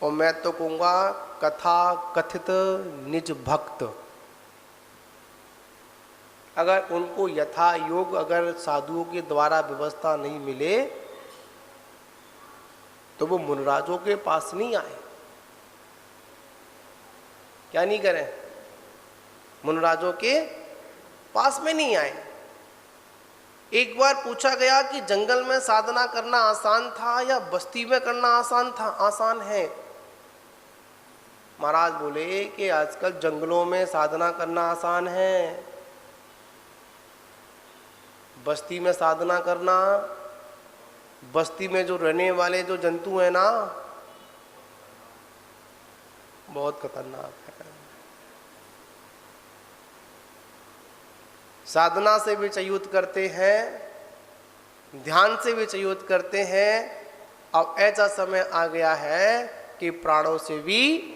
और मैं तो कहूँगा कथा कथित निज भक्त, अगर उनको यथा योग अगर साधुओं के द्वारा व्यवस्था नहीं मिले तो वो मुनराजों के पास नहीं आए। क्या नहीं करें? मुनराजों के पास में नहीं आए। एक बार पूछा गया कि जंगल में साधना करना आसान था या बस्ती में करना आसान था? आसान है। महाराज बोले कि आजकल जंगलों में साधना करना आसान है, बस्ती में साधना करना, बस्ती में जो रहने वाले जो जंतु हैं ना, बहुत खतरनाक है। साधना से भी च्युत करते हैं, ध्यान से भी च्युत करते हैं। अब ऐसा समय आ गया है कि प्राणों से भी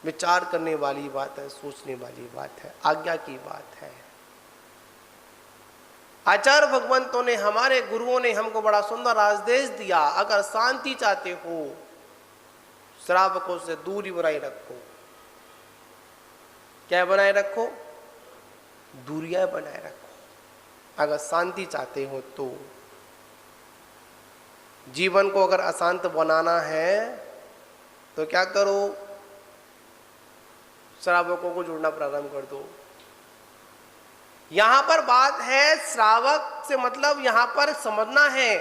विचार करने वाली बात है, सोचने वाली बात है, आज्ञा की बात है। आचार्य भगवंतों ने, हमारे गुरुओं ने हमको बड़ा सुंदर आदेश दिया, अगर शांति चाहते हो श्रावकों से दूरी बनाए रखो। क्या बनाए रखो? दूरियां बनाए रखो। अगर शांति चाहते हो तो जीवन को अगर अशांत बनाना है तो क्या करो, श्रावकों को जुड़ना प्रारंभ कर दो। यहां पर बात है, श्रावक से मतलब यहां पर समझना है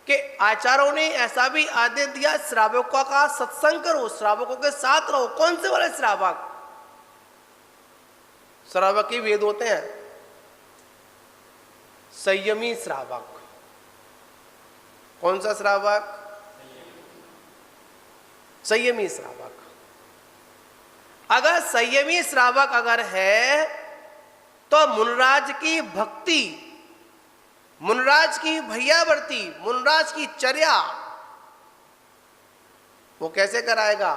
कि आचार्यों ने ऐसा भी आदेश दिया, श्रावकों का सत्संग करो, श्रावकों के साथ रहो। कौन से वाले श्रावक? श्रावक के भेद होते हैं। संयमी श्रावक। कौन सा श्रावक? संयमी श्रावक। अगर संयमी श्रावक अगर है तो मुनराज की भक्ति, मुनराज की भैयावर्ती, मुनराज की चर्या वो कैसे कराएगा?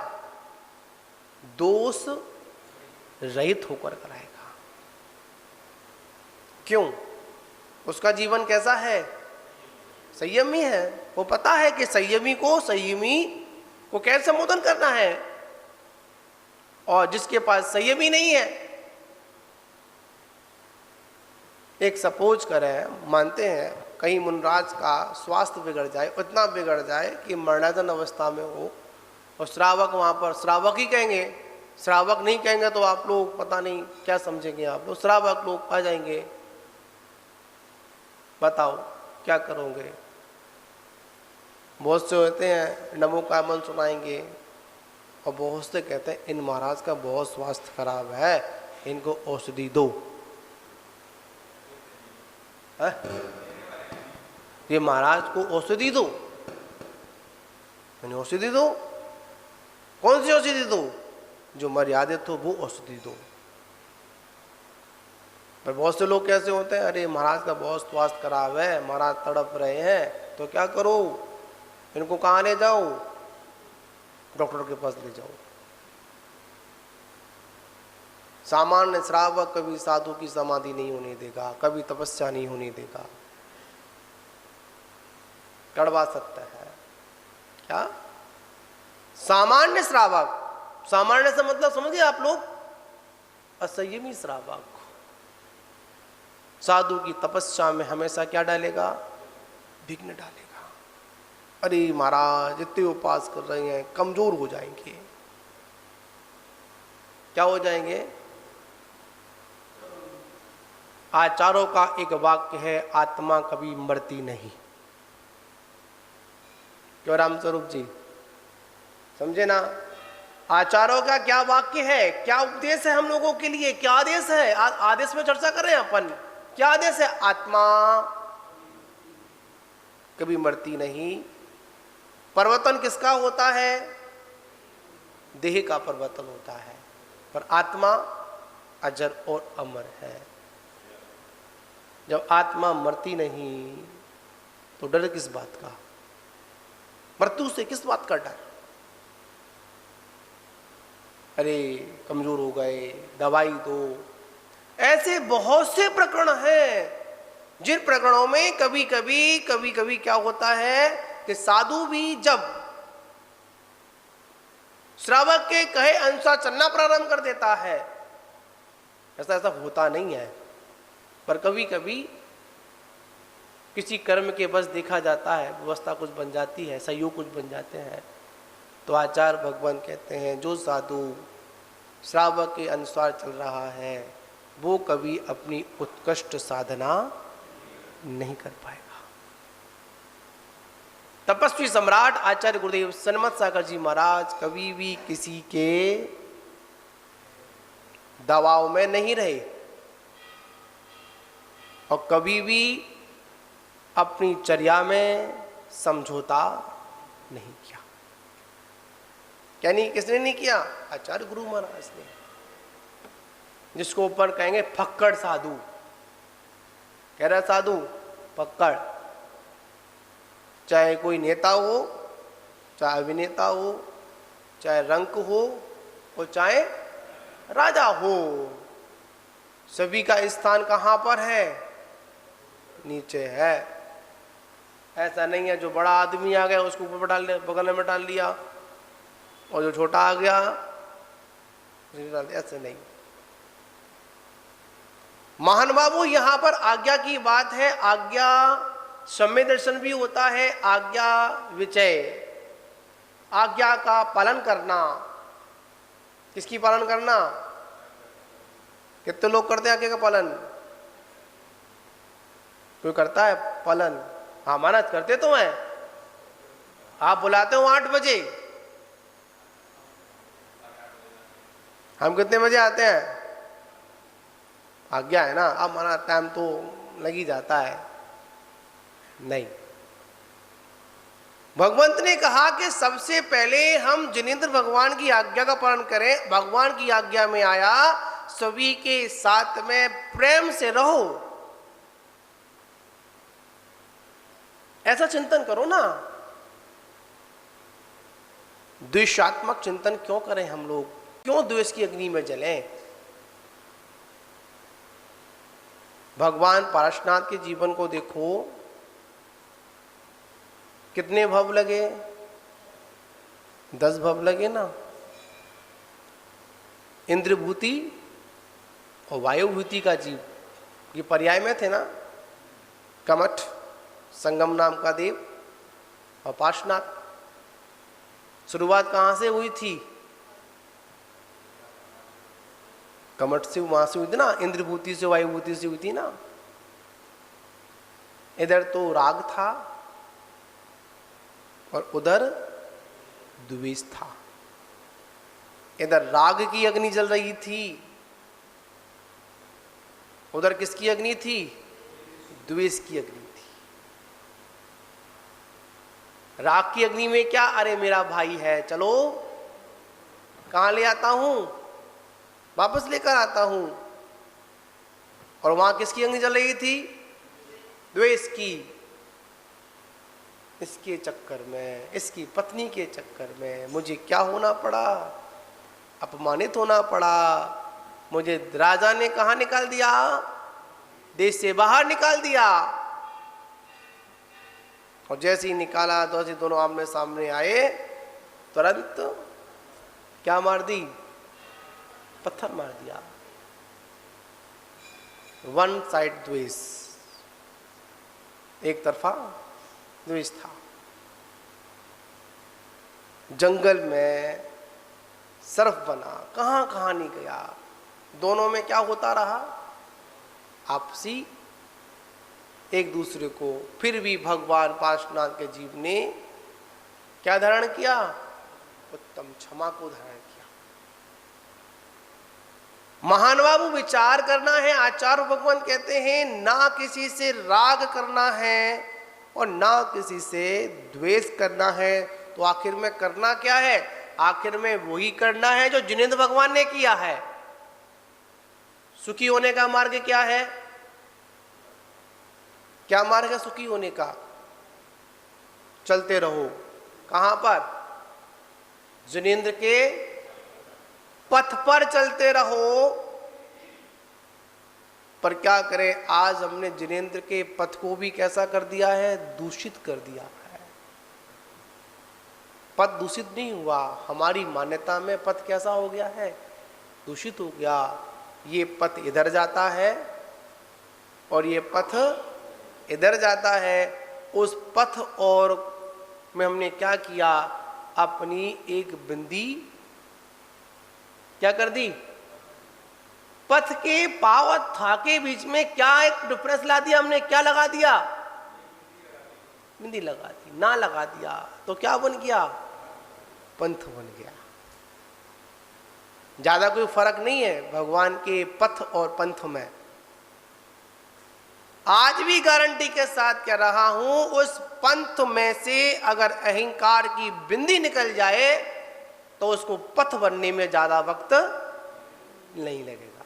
दोष रहित होकर कराएगा। क्यों? उसका जीवन कैसा है? संयमी है। वो पता है कि संयमी को कैसे संबोधन करना है। और जिसके पास संयमी नहीं है, एक सपोज करें, मानते हैं कहीं मुनराज का स्वास्थ्य बिगड़ जाए, इतना बिगड़ जाए कि मरणाधन अवस्था में हो, और श्रावक वहां पर, श्रावक ही कहेंगे, श्रावक नहीं कहेंगे तो आप लोग पता नहीं क्या समझेंगे आप लोग, श्रावक लोग आ जाएंगे, बताओ क्या करोगे? बहुत से होते हैं नमो का मन सुनाएंगे, और बहुत से कहते हैं इन महाराज का बहुत स्वास्थ्य खराब है, इनको औषधि दो। ये महाराज को औषधि दो, मैंने औषधि दो। कौन सी औषधि दो? जो मर्यादित हो वो औषधि दो। पर बहुत से लोग कैसे होते हैं, अरे महाराज का बहुत स्वास्थ्य खराब है, महाराज तड़प रहे हैं, तो क्या करो, इनको कहाँ ले जाओ? डॉक्टर के पास ले जाओ। सामान्य श्रावक कभी साधु की समाधि नहीं होने देगा, कभी तपस्या नहीं होने देगा। कड़वा सत्य है। क्या? सामान्य श्रावक, सामान्य से मतलब समझिए आप लोग, असंयमी श्रावक साधु की तपस्या में हमेशा क्या डालेगा? विघ्न डालेगा। अरे महाराज इतने उपास कर रहे हैं, कमजोर हो जाएंगे। क्या हो जाएंगे? आचार्यों का एक वाक्य है, आत्मा कभी मरती नहीं। क्यों रामस्वरूप जी, समझे ना? आचार्यों का क्या वाक्य है, क्या उपदेश है हम लोगों के लिए, क्या आदेश है? आदेश में चर्चा कर रहे हैं अपन। क्या आदेश है? आत्मा कभी मरती नहीं। परिवर्तन किसका होता है? देह का परिवर्तन होता है, पर आत्मा अजर और अमर है। जब आत्मा मरती नहीं तो डर किस बात का? मृत्यु से किस बात का डर? अरे कमजोर हो गए, दवाई दो। ऐसे बहुत से प्रकरण हैं जिन प्रकरणों में कभी कभी क्या होता है कि साधु भी जब श्रावक के कहे अनुसार चलना प्रारंभ कर देता है, ऐसा होता नहीं है, पर कभी कभी किसी कर्म के बस देखा जाता है, व्यवस्था कुछ बन जाती है, सहयोग कुछ बन जाते हैं। तो आचार्य भगवान कहते हैं जो साधु श्रावक के अनुसार चल रहा है वो कभी अपनी उत्कृष्ट साधना नहीं कर पाएगा। तपस्वी सम्राट आचार्य गुरुदेव सन्मत सागर जी महाराज कभी भी किसी के दबाव में नहीं रहे और कभी भी अपनी चर्या में समझौता नहीं किया। क्या नहीं, किसने नहीं किया? आचार्य गुरु महाराज ने, जिसको ऊपर कहेंगे फक्कड़ साधु। कह रहा साधु फक्कड़, चाहे कोई नेता हो, चाहे अभिनेता हो, चाहे रंक हो और चाहे राजा हो, सभी का स्थान कहाँ पर है? नीचे है। ऐसा नहीं है जो बड़ा आदमी आ गया उसको ऊपर डाल दिया, बगल में डाल लिया, और जो छोटा आ गया डाल दिया। ऐसे नहीं। महान बाबू, यहां पर आज्ञा की बात है। आज्ञा सम्य दर्शन भी होता है आज्ञा विचय, आज्ञा का पालन करना। किसकी पालन करना? कितने लोग करते हैं आज्ञा का पालन? कोई करता है पालन? हाँ महाराज करते तो हैं। आप बुलाते हो 8 बजे, हम कितने बजे आते हैं? आज्ञा है ना, अब हमारा टाइम तो लग ही जाता है। नहीं, भगवंत ने कहा कि सबसे पहले हम जिनेंद्र भगवान की आज्ञा का पालन करें। भगवान की आज्ञा में आया सभी के साथ में प्रेम से रहो, ऐसा चिंतन करो ना। द्वेषात्मक चिंतन क्यों करें हम लोग? क्यों द्वेष की अग्नि में जलें? भगवान पार्श्वनाथ के जीवन को देखो, कितने भव लगे? 10 भव लगे ना। इंद्रभूति और वायुभूति का जीव, ये पर्याय में थे ना। कमठ संगम नाम का देव और पार्श्वनाथ। शुरुआत कहां से हुई थी? कमठ से, वहां से हुई थी ना, इंद्रभूति से वायुभूति से हुई थी ना। इधर तो राग था और उधर द्वेष था। इधर राग की अग्नि जल रही थी, उधर किसकी अग्नि थी? द्वेष की अग्नि थी। राग की अग्नि में क्या? अरे मेरा भाई है, चलो कहां ले आता हूं, वापस लेकर आता हूं। और वहां किसकी अग्नि जल रही थी? द्वेष की। इसके चक्कर में, इसकी पत्नी के चक्कर में मुझे क्या होना पड़ा? अपमानित होना पड़ा। मुझे राजा ने कहां निकाल दिया? देश से बाहर निकाल दिया। और जैसे ही निकाला तो ऐसे दोनों आमने सामने आए, तुरंत क्या मार दी? पत्थर मार दिया। वन साइड द्वेष, एक तरफा द्वेष था। जंगल में सर्फ बना, कहां कहां नहीं गया। दोनों में क्या होता रहा? आपसी एक दूसरे को। फिर भी भगवान पार्श्वनाथ के जीव ने क्या धारण किया? उत्तम क्षमा को धारण किया। महान बाबू विचार करना है। आचार्य भगवान कहते हैं ना किसी से राग करना है और ना किसी से द्वेष करना है। तो आखिर में करना क्या है? आखिर में वही करना है जो जिनेंद्र भगवान ने किया है। सुखी होने का मार्ग क्या है? क्या मार्ग है सुखी होने का? चलते रहो। कहां पर? जिनेंद्र के पथ पर चलते रहो। पर क्या करें, आज हमने जिनेंद्र के पथ को भी कैसा कर दिया है? दूषित कर दिया है। पथ दूषित नहीं हुआ, हमारी मान्यता में पथ कैसा हो गया है? दूषित हो गया। ये पथ इधर जाता है और ये पथ इधर जाता है। उस पथ और में हमने क्या किया? अपनी एक बिंदी क्या कर दी? पथ के पाव और था के बीच में क्या एक डिफरेंस ला दिया हमने? क्या लगा दिया? बिंदी लगा दी। ना लगा दिया तो क्या बन गया? पंथ बन गया। ज्यादा कोई फर्क नहीं है भगवान के पथ और पंथ में। आज भी गारंटी के साथ कह रहा हूं, उस पंथ में से अगर अहंकार की बिंदी निकल जाए तो उसको पथ बनने में ज्यादा वक्त नहीं लगेगा।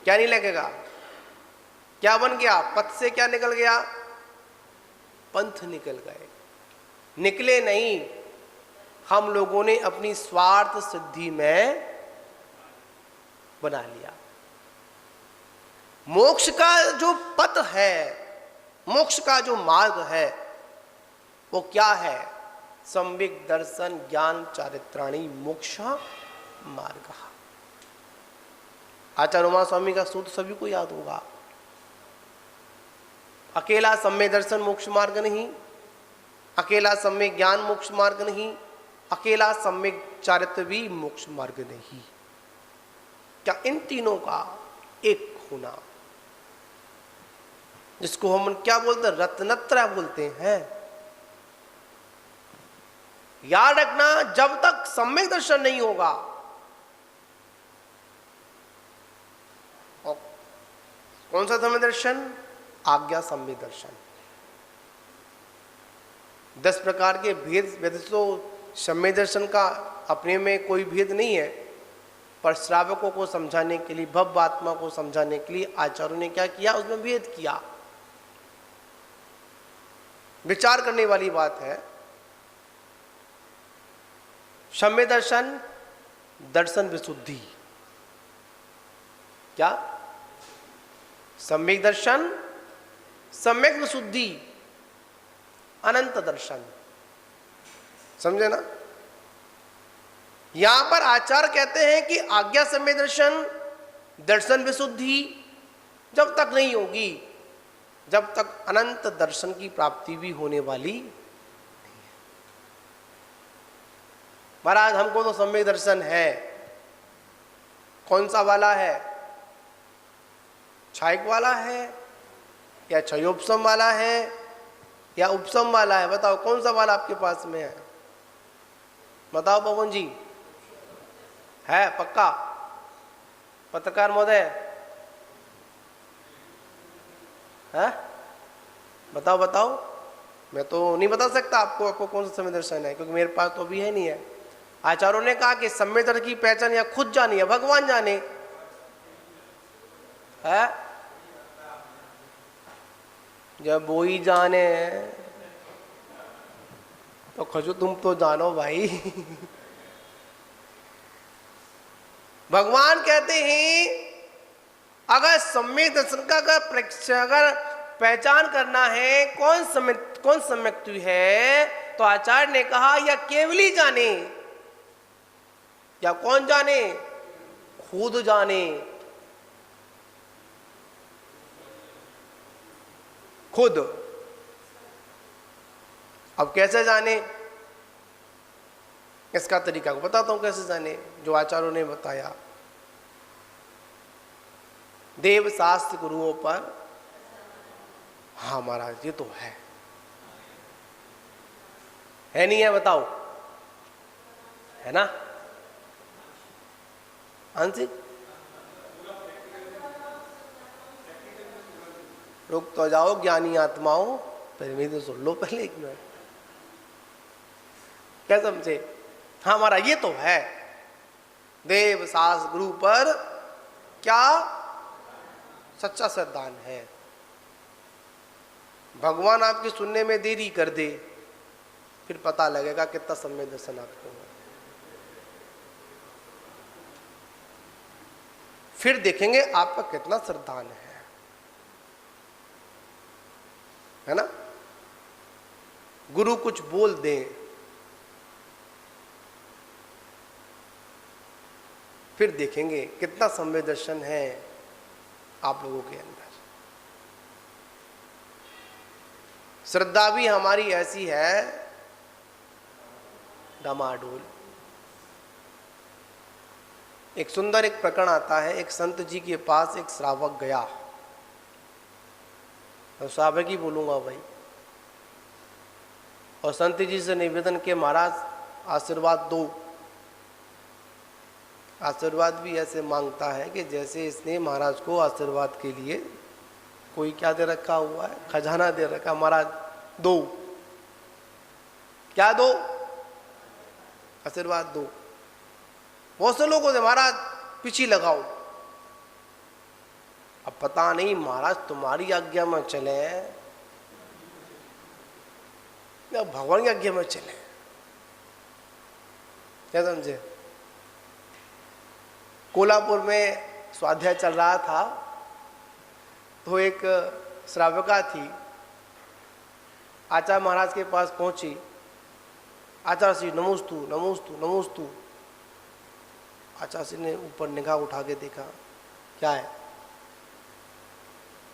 क्या नहीं लगेगा? क्या बन गया? पथ से क्या निकल गया? पंथ निकल गए। निकले नहीं, हम लोगों ने अपनी स्वार्थ सिद्धि में बना लिया। मोक्ष का जो पथ है, मोक्ष का जो मार्ग है, वो क्या है? सम्यक दर्शन ज्ञान चारित्राणी मोक्ष मार्ग। आचार्य उमा स्वामी का सूत्र सभी को याद होगा। अकेला सम्यक दर्शन मोक्ष मार्ग नहीं, अकेला सम्यक ज्ञान मोक्ष मार्ग नहीं, अकेला सम्यक चारित्र भी मोक्ष मार्ग नहीं। क्या इन तीनों का एक होना, जिसको हम क्या बोलते हैं, रत्नत्रय बोलते हैं। याद रखना, जब तक सम्यक दर्शन नहीं होगा, और कौन सा सम्यक दर्शन? आज्ञा सम्यक दर्शन। 10 प्रकार के भेद, वैसे तो सम्यक दर्शन का अपने में कोई भेद नहीं है, पर श्रावकों को समझाने के लिए, भव्य आत्मा को समझाने के लिए आचार्यों ने क्या किया, उसमें भेद किया। विचार करने वाली बात है। सम्यक दर्शन, दर्शन विशुद्धि। क्या? सम्यक दर्शन, सम्यक विशुद्धि, अनंत दर्शन। समझे ना? यहां पर आचार्य कहते हैं कि आज्ञा सम्यक दर्शन, दर्शन विशुद्धि जब तक नहीं होगी, जब तक अनंत दर्शन की प्राप्ति भी होने वाली नहीं है। महाराज हमको तो सम्यक दर्शन है, कौन सा वाला है? छायक वाला है या क्षयोपशम वाला है या उपशम वाला है? बताओ कौन सा वाला आपके पास में है? बताओ पवन जी, है पक्का? पत्रकार महोदय है? बताओ बताओ। मैं तो नहीं बता सकता आपको कौन सा सम्यक दर्शन है, क्योंकि मेरे पास तो अभी है नहीं है। आचार्यों ने कहा कि सम्यक दर्शन की पहचान या खुद जाने या भगवान जाने है। जब वो ही जाने तो खजू तुम तो जानो भाई। भगवान कहते हैं अगर सम्यक दर्शन का अगर पहचान करना है कौन सम्यक है, तो आचार्य ने कहा या केवली जाने या कौन जाने? खुद जाने। खुद। अब कैसे जाने? इसका तरीका को बताता हूं कैसे जाने, जो आचार्यों ने बताया। देव शास्त्र गुरुओं पर, हाँ महाराज ये तो है नहीं है? बताओ, है ना? आंशिक रुक तो जाओ ज्ञानी आत्माओं, पहले मेरी तो सुन लो पहले एक मिनट। क्या समझे? हाँ हमारा ये तो है, देव शास्त्र गुरु पर क्या सच्चा श्रद्धान है। भगवान आपके सुनने में देरी कर दे, फिर पता लगेगा कितना सम्यक दर्शन आपको है। फिर देखेंगे आपका कितना श्रद्धान है ना? गुरु कुछ बोल दे, फिर देखेंगे कितना सम्यक दर्शन है आप लोगों के अंदर। श्रद्धा भी हमारी ऐसी है डमाडोल। एक सुंदर एक प्रकरण आता है, एक संत जी के पास एक श्रावक गया, तो श्रावक ही बोलूंगा भाई, और संत जी से निवेदन के महाराज आशीर्वाद दो। आशीर्वाद भी ऐसे मांगता है कि जैसे इसने महाराज को आशीर्वाद के लिए कोई क्या दे रखा हुआ है, खजाना दे रखा। महाराज दो, क्या दो? आशीर्वाद दो। बहुत से लोगों से महाराज पीछे लगाओ। अब पता नहीं महाराज तुम्हारी आज्ञा में चले या भगवान की आज्ञा में चले, क्या समझे? कोल्हापुर में स्वाध्याय चल रहा था, तो एक श्राविका थी आचार्य महाराज के पास पहुंची। आचार्य श्री नमोस्तु नमोस्तु नमोस्तु। आचार्य श्री ने ऊपर निगाह उठा के देखा, क्या है?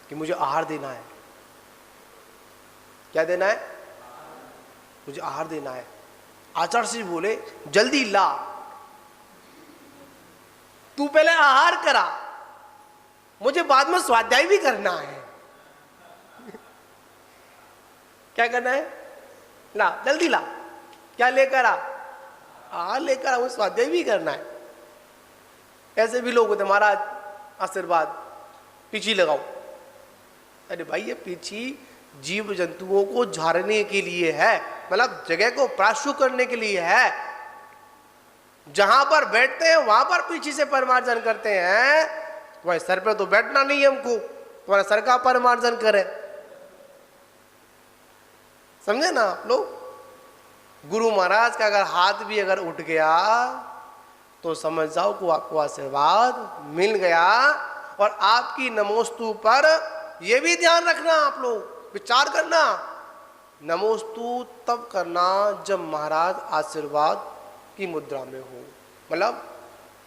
कि मुझे आहार देना है। क्या देना है? मुझे आहार देना है। आचार्य श्री बोले जल्दी ला, तू पहले आहार करा, मुझे बाद में स्वाध्याय भी करना है। क्या करना है? ला, जल्दी ला। क्या लेकर आ? आहार लेकर आ, मुझे स्वाध्याय भी करना है। ऐसे भी लोग होते, महाराज आशीर्वाद, पीछी लगाओ। अरे भाई ये पीछी जीव जंतुओं को झाड़ने के लिए है, मतलब जगह को प्राशु करने के लिए है। जहां पर बैठते हैं वहां पर पीछे से परिमार्जन करते हैं। तुम्हारे सर पे तो बैठना नहीं है हमको, तुम्हारा सर का परिमार्जन करे। समझे ना आप लोग? गुरु महाराज का अगर हाथ भी अगर उठ गया तो समझ जाओ को आपको आशीर्वाद मिल गया। और आपकी नमोस्तु पर यह भी ध्यान रखना, आप लोग विचार करना, नमोस्तु तब करना जब महाराज आशीर्वाद की मुद्रा में हो, मतलब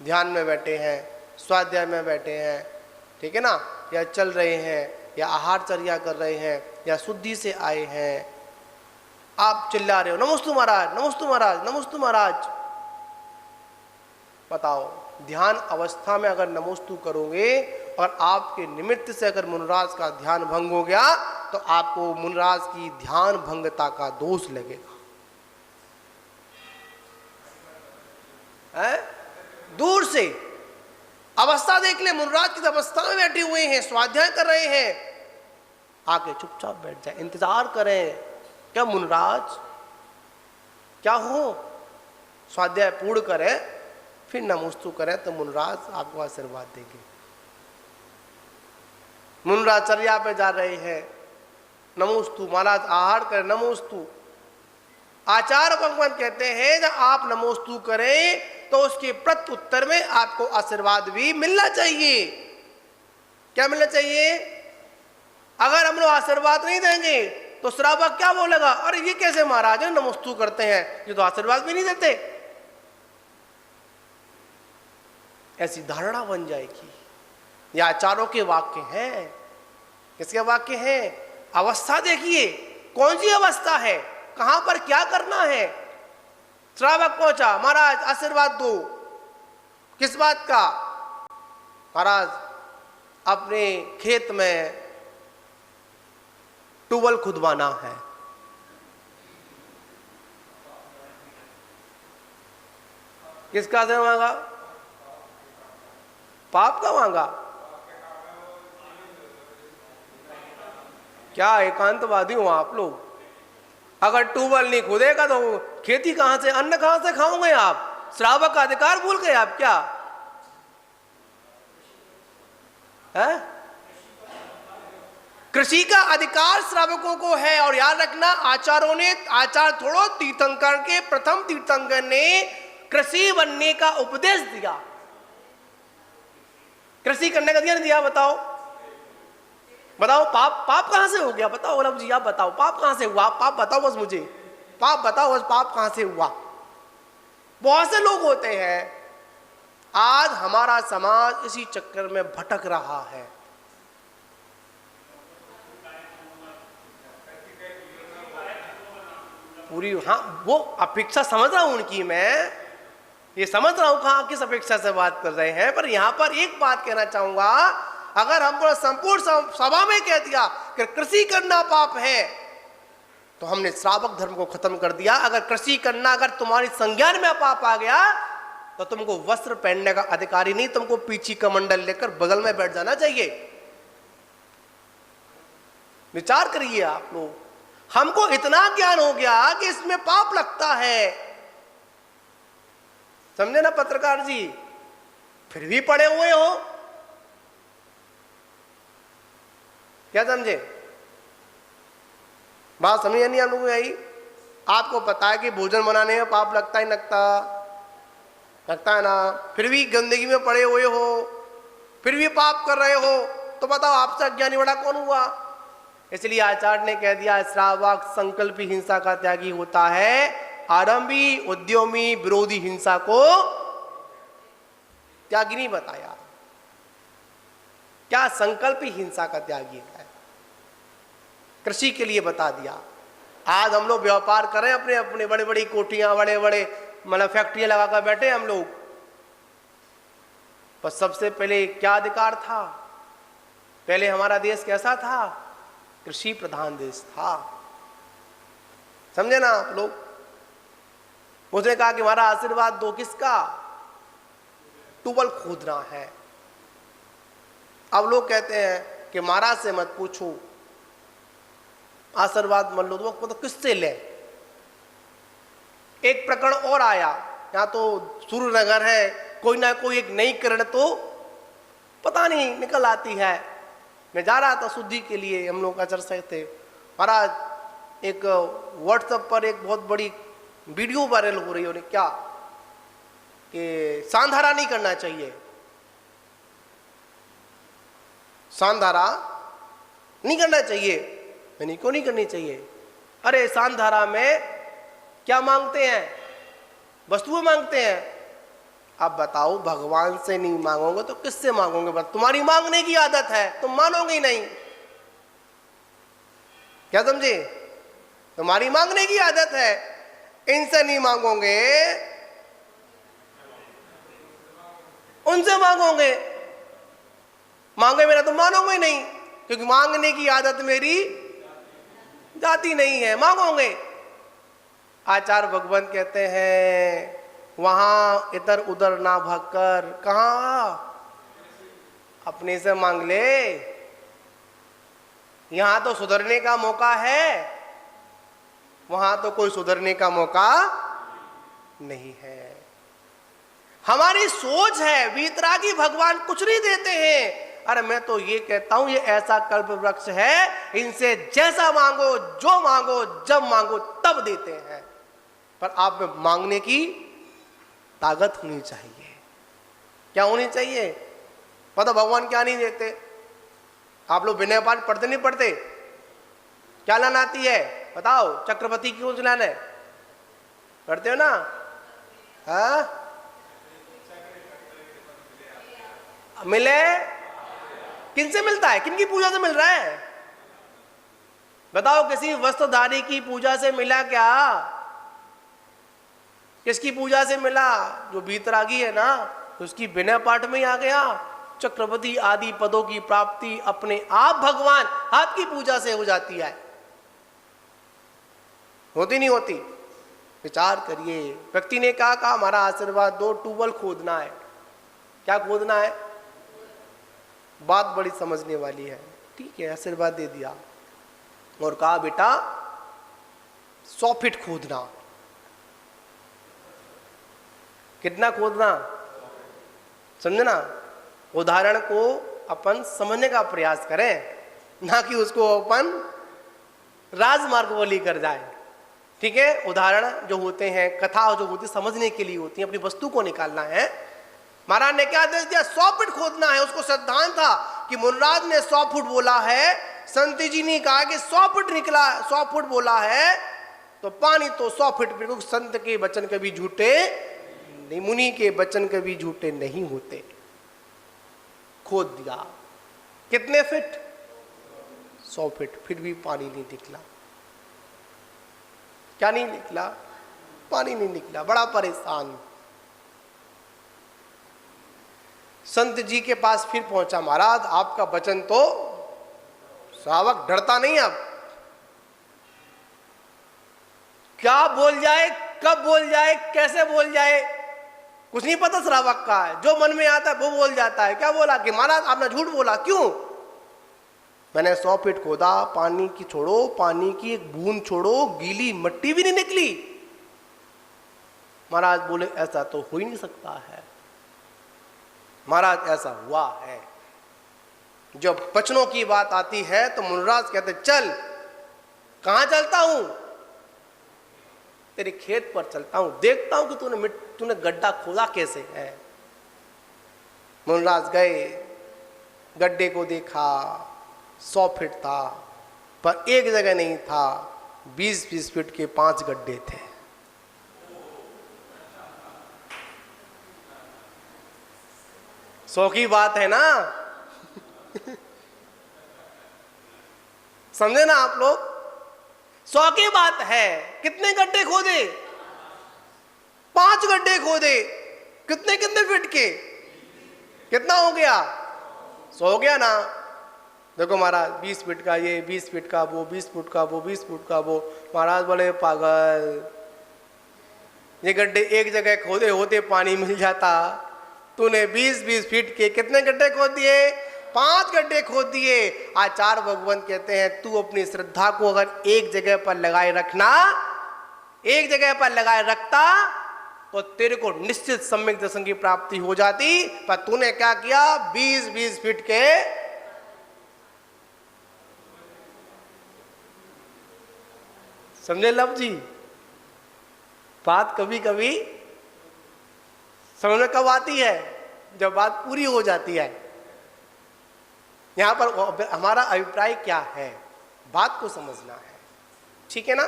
ध्यान में बैठे हैं, स्वाध्याय में बैठे हैं, ठीक है ना, या चल रहे हैं, या आहारचर्या कर रहे हैं, या शुद्धि से आए हैं। आप चिल्ला रहे हो नमोस्तु महाराज, नमोस्तु महाराज, नमोस्तु महाराज। बताओ, ध्यान अवस्था में अगर नमोस्तु करोगे और आपके निमित्त से अगर मुनिराज का ध्यान भंग हो गया तो आपको मुनिराज की ध्यान भंगता का दोष लगेगा। है? दूर से अवस्था देख ले, मुनिराज की अवस्था में बैठे हुए हैं, स्वाध्याय कर रहे हैं, आके चुपचाप बैठ जाए, इंतजार करें क्या मुनिराज क्या हो, स्वाध्याय पूर्ण करें, फिर नमोस्तु करें तो मुनिराज आपको आशीर्वाद देंगे। मुनिराज चर्या पे जा रहे हैं, नमोस्तु, महाराज आहार करें, नमोस्तु। आचार्य भगवान कहते हैं जब आप नमोस्तु करें तो उसके प्रत्युत्तर में आपको आशीर्वाद भी मिलना चाहिए। क्या मिलना चाहिए? अगर हम लोग आशीर्वाद नहीं देंगे तो श्रावक क्या बोलेगा, अरे ये कैसे महाराज है नमोस्तु करते हैं, ये तो आशीर्वाद भी नहीं देते। ऐसी धारणा बन जाएगी। ये आचार्यों के वाक्य हैं। किसके वाक्य हैं? अवस्था देखिए, कौन सी अवस्था है, कहां पर क्या करना है। श्रावक पहुंचा, महाराज आशीर्वाद दो, किस बात का? महाराज अपने खेत में ट्यूबवेल खुदवाना है। किसका से मांगा? पाप का मांगा? क्या एकांतवादी हो आप लोग? अगर ट्यूबवेल नहीं खुदेगा तो खेती कहां से, अन्न कहां से खाओगे आप? श्रावक का अधिकार भूल गए आप क्या? है? कृषि का अधिकार श्रावकों को है। और याद रखना, आचार्यों ने, आचार्य थोड़ो, तीर्थंकर के प्रथम तीर्थंकर ने कृषि बनने का उपदेश दिया। कृषि करने का दिया? बताओ बताओ, पाप कहां से हो गया? बताओ वल्लभ जी, आप बताओ पाप कहां से हुआ? पाप बताओ बस मुझे, पाप बताओ बस, पाप कहां से हुआ? बहुत से लोग होते हैं, आज हमारा समाज इसी चक्कर में भटक रहा है। पूरी, हाँ वो अपेक्षा समझ रहा हूं उनकी, मैं ये समझ रहा हूं कहां किस अपेक्षा से बात कर रहे हैं। पर यहां पर एक बात कहना चाहूंगा, अगर हमको संपूर्ण सभा में कह दिया कि कृषि करना पाप है तो हमने श्रावक धर्म को खत्म कर दिया। अगर कृषि करना अगर तुम्हारी संज्ञान में पाप आ गया तो तुमको वस्त्र पहनने का अधिकारी नहीं, तुमको पीछी कमंडल लेकर बगल में बैठ जाना चाहिए। विचार करिए आप लोग, हमको इतना ज्ञान हो गया कि इसमें पाप लगता है, समझे ना पत्रकार जी, फिर भी पड़े हुए हो। क्या समझे? बात समझे नहीं आप लोगों को? आई आपको पता है कि भोजन बनाने में पाप लगता ही लगता है ना, फिर भी गंदगी में पड़े हुए हो, फिर भी पाप कर रहे हो, तो बताओ आपसे अज्ञानी बड़ा कौन हुआ? इसलिए आचार्य ने कह दिया, श्रावक संकल्पी हिंसा का त्यागी होता है, आरंभी उद्यमी विरोधी हिंसा को त्यागी नहीं बताया। क्या संकल्पी हिंसा का त्यागी है? कृषि के लिए बता दिया। आज हम लोग व्यापार करें, अपने अपने बड़े बड़ी कोठियां, बड़े बड़े मतलब फैक्ट्रियां लगाकर बैठे हम लोग, पर सबसे पहले क्या अधिकार था? पहले हमारा देश कैसा था? कृषि प्रधान देश था। समझे ना आप लोग? उसने कहा कि हमारा आशीर्वाद दो, किसका? ट्यूबवेल खोदना है। अब लोग कहते हैं कि महाराज से मत पूछो, आशीर्वाद मत लो, तो किससे ले? एक प्रकरण और आया, यहाँ तो सूर्यनगर है, कोई ना कोई एक नई किरण तो पता नहीं निकल आती है। मैं जा रहा था शुद्धि के लिए, हम लोग अचर से थे, महाराज एक व्हाट्सएप पर एक बहुत बड़ी वीडियो वायरल हो रही है, क्या कि सांधारा नहीं करना चाहिए, सांधारा नहीं करना चाहिए। मैंने क्यों नहीं करनी चाहिए? अरे सांधारा में क्या मांगते हैं? वस्तुएं मांगते हैं। अब बताओ, भगवान से नहीं मांगोगे तो किससे मांगोगे? बस तुम्हारी मांगने की आदत है, तुम मानोगे ही नहीं। क्या समझे? तुम्हारी मांगने की आदत है, इनसे नहीं मांगोगे, उनसे मांगोगे। मांगे मेरा तुम मानोगे ही नहीं, क्योंकि मांगने की आदत मेरी जाती नहीं है, मांगोगे। आचार्य भगवंत कहते हैं वहां इधर उधर ना भागकर, कहां? अपने से मांग ले। यहां तो सुधरने का मौका है, वहां तो कोई सुधरने का मौका नहीं है। हमारी सोच है, वीतरागी भगवान कुछ नहीं देते हैं। अरे मैं तो ये कहता हूं, ये ऐसा कल्प वृक्ष है, इनसे जैसा मांगो, जो मांगो, जब मांगो तब देते हैं। पर आप में मांगने की ताकत होनी चाहिए। क्या होनी चाहिए? पता भगवान क्या नहीं देते? आप लोग विनय पाठ पढ़ते नहीं पढ़ते? क्या लान आती है बताओ? चक्रवर्ती की कौन लान है? पढ़ते हो ना? हाँ, मिले किनसे मिलता है? किनकी पूजा से मिल रहा है? बताओ, किसी वस्त्रधारी की पूजा से मिला क्या? किसकी पूजा से मिला? जो वीतरागी है ना, तो उसकी विनय पाठ में ही आ गया। चक्रवर्ती आदि पदों की प्राप्ति अपने आप भगवान आपकी पूजा से हो जाती है। होती नहीं होती? विचार करिए। व्यक्ति ने कहा हमारा आशीर्वाद दो, ट्यूबवेल खोदना है। क्या खोदना है? बात बड़ी समझने वाली है। ठीक है, आशीर्वाद दे दिया और कहा बेटा 100 फीट खोदना। कितना खोदना? समझे ना? उदाहरण को अपन समझने का प्रयास करें, ना कि उसको अपन राजमार्ग वो लेकर जाए। ठीक है? उदाहरण जो होते हैं, कथा जो होती है, समझने के लिए होती है, अपनी वस्तु को निकालना है। महाराज ने क्या आदेश दिया? 100 फीट खोदना है। उसको सिद्धांत था कि मुनराज ने 100 फुट बोला है, संत जी ने कहा कि 100 फुट निकला, 100 फुट बोला है तो पानी तो 100 फीट। क्योंकि संत के वचन कभी झूठे नहीं, मुनि के वचन कभी झूठे नहीं होते। खोद दिया। कितने फीट? 100 फीट। फिर भी पानी नहीं निकला। क्या नहीं निकला? पानी नहीं निकला। बड़ा परेशान। संत जी के पास फिर पहुंचा, महाराज आपका वचन तो, श्रावक डरता नहीं अब, क्या बोल जाए, कब बोल जाए, कैसे बोल जाए, कुछ नहीं पता श्रावक का। जो मन में आता है वो बोल जाता है। क्या बोला कि महाराज आपने झूठ बोला। क्यों? मैंने 100 फीट खोदा, पानी की छोड़ो, पानी की एक बूंद छोड़ो, गीली मिट्टी भी नहीं निकली। महाराज बोले ऐसा तो हो ही नहीं सकता है। महाराज ऐसा हुआ है। जब वचनों की बात आती है तो मुनराज कहते चल। कहां चलता हूं? तेरे खेत पर चलता हूं, देखता हूं कि तूने गड्ढा खोदा कैसे है। मुनराज गए, गड्ढे को देखा, 100 फीट था, पर एक जगह नहीं था, 20-20 फीट के 5 गड्ढे थे। सौ की बात है ना? समझे ना आप लोग? 100 की बात है, कितने गड्ढे खोदे? 5 गड्ढे खोदे, कितने कितने फीट के? कितना हो गया? 100 हो गया ना। देखो महाराज 20 फीट का ये, 20 फीट का वो, 20 फुट का वो, 20 फुट का वो। महाराज बोले पागल, ये गड्ढे एक जगह खोदे होते पानी मिल जाता, तूने 20-20 फीट के कितने गड्ढे खोद दिए? 5 गड्ढे खोद दिए। आचार्य भगवंत कहते हैं तू अपनी श्रद्धा को अगर एक जगह पर लगाए रखना, एक जगह पर लगाए रखता तो तेरे को निश्चित सम्यक दर्शन की प्राप्ति हो जाती। पर तूने क्या किया? 20-20 फीट के। समझे लव जी? बात कभी कभी समझ में कब आती है? जब बात पूरी हो जाती है। यहां पर हमारा अभिप्राय क्या है, बात को समझना है, ठीक है ना।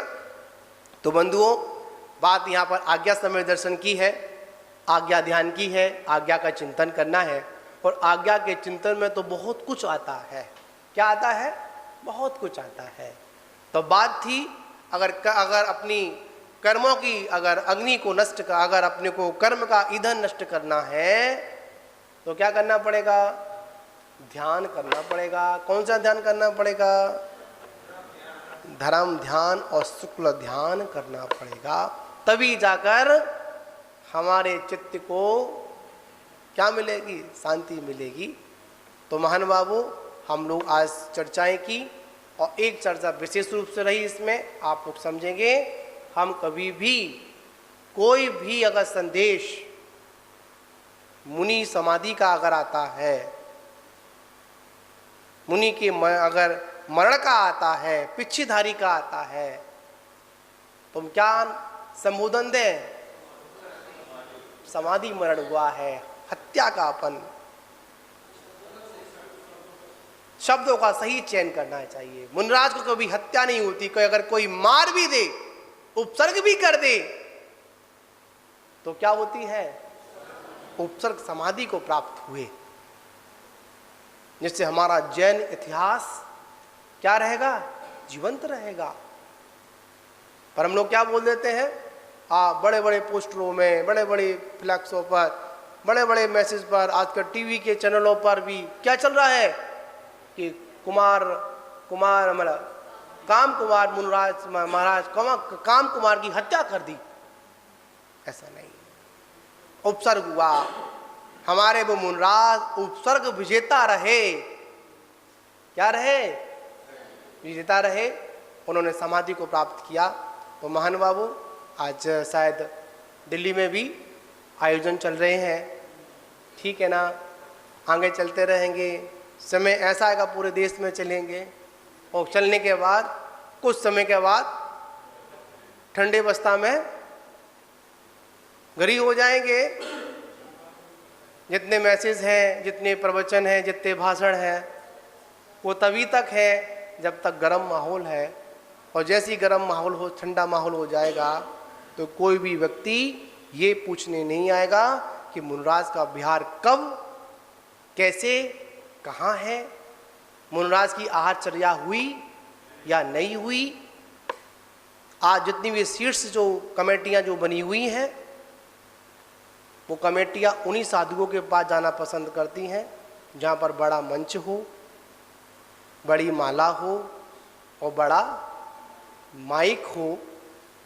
तो बंधुओं, बात यहां पर आज्ञा समय दर्शन की है, आज्ञा ध्यान की है, आज्ञा का चिंतन करना है। और आज्ञा के चिंतन में तो बहुत कुछ आता है। क्या आता है? बहुत कुछ आता है। तो बात थी अगर अपनी कर्मों की अगर अग्नि को नष्ट का, अगर अपने को कर्म का ईंधन नष्ट करना है तो क्या करना पड़ेगा? ध्यान करना पड़ेगा। कौन सा ध्यान करना पड़ेगा? धर्म ध्यान और शुक्ल ध्यान करना पड़ेगा। तभी जाकर हमारे चित्त को क्या मिलेगी? शांति मिलेगी। तो महान बाबू, हम लोग आज चर्चाएं की और एक चर्चा विशेष रूप से रही, इसमें आप लोग समझेंगे। हम कभी भी कोई भी अगर संदेश मुनि समाधि का अगर आता है, मुनि के अगर मरण का आता है, पिछीधारी का आता है, तो हम क्या संबोधन दें? समाधि मरण हुआ है, हत्या का अपन। शब्दों का सही चयन करना चाहिए। मुनराज को कभी हत्या नहीं होती। कोई अगर कोई मार भी दे, उपसर्ग भी कर दे, तो क्या होती है? उपसर्ग समाधि को प्राप्त हुए, जिससे हमारा जैन इतिहास क्या रहेगा? जीवंत रहेगा। पर हम लोग क्या बोल देते हैं? बड़े बड़े पोस्टरों में, बड़े बड़े फ्लैक्सों पर, बड़े बड़े मैसेज पर, आजकल टीवी के चैनलों पर भी क्या चल रहा है कि काम कुमार मुनराज महाराज काम कुमार की हत्या कर दी। ऐसा नहीं, उपसर्ग हुआ। हमारे वो मुनराज उपसर्ग विजेता रहे। क्या रहे? विजेता रहे। उन्होंने समाधि को प्राप्त किया। तो महान बाबू, आज शायद दिल्ली में भी आयोजन चल रहे हैं, ठीक है ना। आगे चलते रहेंगे। समय ऐसा आएगा पूरे देश में चलेंगे, और चलने के बाद कुछ समय के बाद ठंडे अवस्था में गरीब हो जाएंगे। जितने मैसेज हैं, जितने प्रवचन हैं, जितने भाषण हैं, वो तभी तक है जब तक गर्म माहौल है। और जैसे ही गर्म माहौल हो, ठंडा माहौल हो जाएगा, तो कोई भी व्यक्ति ये पूछने नहीं आएगा कि मुनराज का विहार कब, कैसे, कहाँ है, मुनराज की आहारचर्या हुई या नहीं हुई। आज जितनी भी सीट्स जो कमेटियां जो बनी हुई हैं, वो कमेटियां उन्हीं साधुओं के पास जाना पसंद करती हैं जहाँ पर बड़ा मंच हो, बड़ी माला हो और बड़ा माइक हो।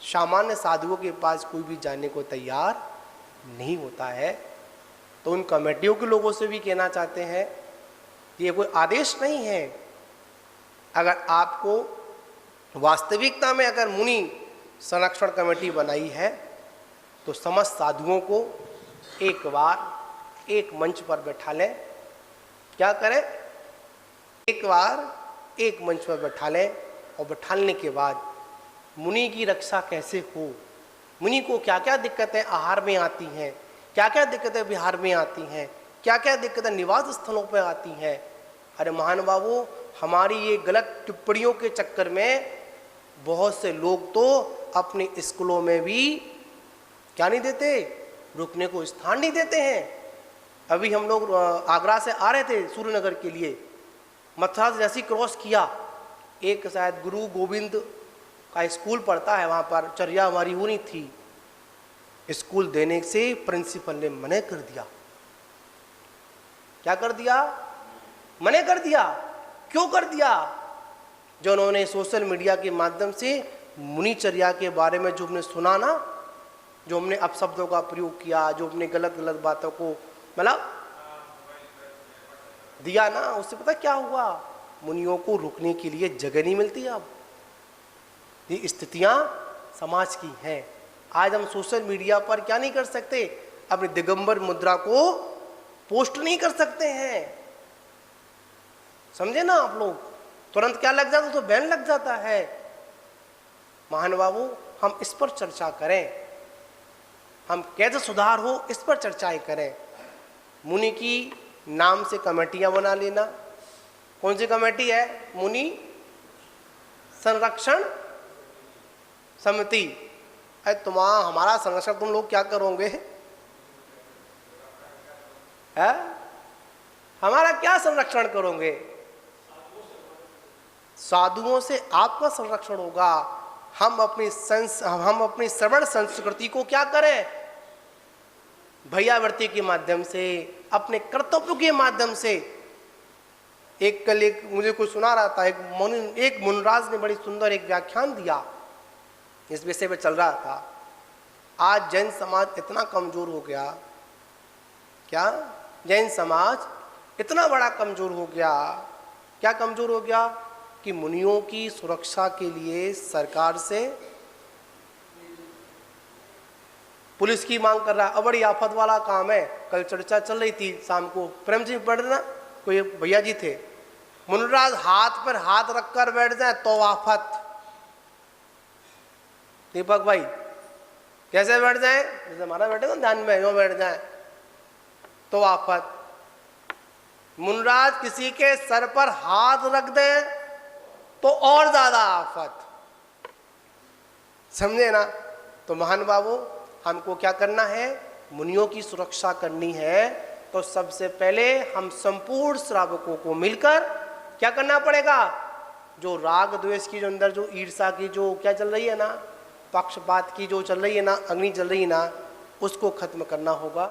सामान्य साधुओं के पास कोई भी जाने को तैयार नहीं होता है। तो उन कमेटियों के लोगों से भी कहना चाहते हैं, ये कोई आदेश नहीं है। अगर आपको वास्तविकता में अगर मुनि संरक्षण कमेटी बनाई है, तो समस्त साधुओं को एक बार एक मंच पर बैठा लें। क्या करें? एक बार एक मंच पर बैठा लें, और बैठाने के बाद मुनि की रक्षा कैसे हो, मुनि को क्या क्या दिक्कतें आहार में आती हैं, क्या क्या दिक्कतें विहार में आती हैं, क्या क्या दिक्कतें निवास स्थलों पर आती हैं। अरे महान बाबू, हमारी ये गलत टिप्पणियों के चक्कर में बहुत से लोग तो अपने स्कूलों में भी क्या नहीं देते, रुकने को स्थान नहीं देते हैं। अभी हम लोग आगरा से आ रहे थे सूर्यनगर के लिए, मथुरा से जैसे क्रॉस किया, एक शायद गुरु गोविंद का स्कूल पढ़ता है, वहाँ पर चर्या हमारी वो नहीं थी। स्कूल देने से प्रिंसिपल ने मना कर दिया। क्या कर दिया? मना कर दिया। क्यों कर दिया? जो उन्होंने सोशल मीडिया के माध्यम से मुनिचर्या के बारे में जो हमने सुना ना, जो हमने अपशब्दों का प्रयोग किया, जो हमने गलत गलत बातों को मतलब दिया ना, उससे पता क्या हुआ? मुनियों को रुकने के लिए जगह नहीं मिलती। अब ये स्थितियां समाज की हैं। आज हम सोशल मीडिया पर क्या नहीं कर सकते? अपनी दिगंबर मुद्रा को पोस्ट नहीं कर सकते हैं। समझे ना आप लोग? तुरंत क्या लग जाता? तो बैन लग जाता है। महानुभावों, हम इस पर चर्चा करें, हम कैसे सुधार हो इस पर चर्चाएं करें। मुनि की नाम से कमेटियां बना लेना। कौन सी कमेटी है? मुनि संरक्षण समिति। अरे हमारा संरक्षण तुम लोग क्या करोगे? है? हमारा क्या संरक्षण करोगे? साधुओं से आपका संरक्षण होगा। हम अपनी श्रवण संस्कृति को क्या करें? भैयावृत्ति के माध्यम से, अपने कर्तव्यों के माध्यम से। कल मुझे कुछ सुना रहा था, एक मुनराज ने बड़ी सुंदर एक व्याख्यान दिया, इस विषय पे चल रहा था। आज जैन समाज इतना कमजोर हो गया। क्या? जैन समाज इतना बड़ा कमजोर हो गया। क्या कमजोर हो गया? कि मुनियों की सुरक्षा के लिए सरकार से पुलिस की मांग कर रहा है। बड़ी आफत वाला काम है। कल चर्चा चल रही थी शाम को, प्रेम जी पढ़ रहे ना, कोई भैया जी थे, मुनराज हाथ पर हाथ रखकर बैठ जाए तो आफत। दीपक भाई कैसे बैठ जाए? जैसे हमारा बैठे ना ध्यान में, यूं बैठ जाए तो आफत। मुनराज किसी के सर पर हाथ रख दे तो और ज्यादा आफत। समझे ना? तो महानुभावों, हमको क्या करना है? मुनियों की सुरक्षा करनी है। तो सबसे पहले हम संपूर्ण श्रावकों को मिलकर क्या करना पड़ेगा? जो राग द्वेष की जो अंदर जो ईर्षा की जो क्या चल रही है ना, पक्षपात की जो चल रही है ना, अग्नि चल रही है ना, उसको खत्म करना होगा।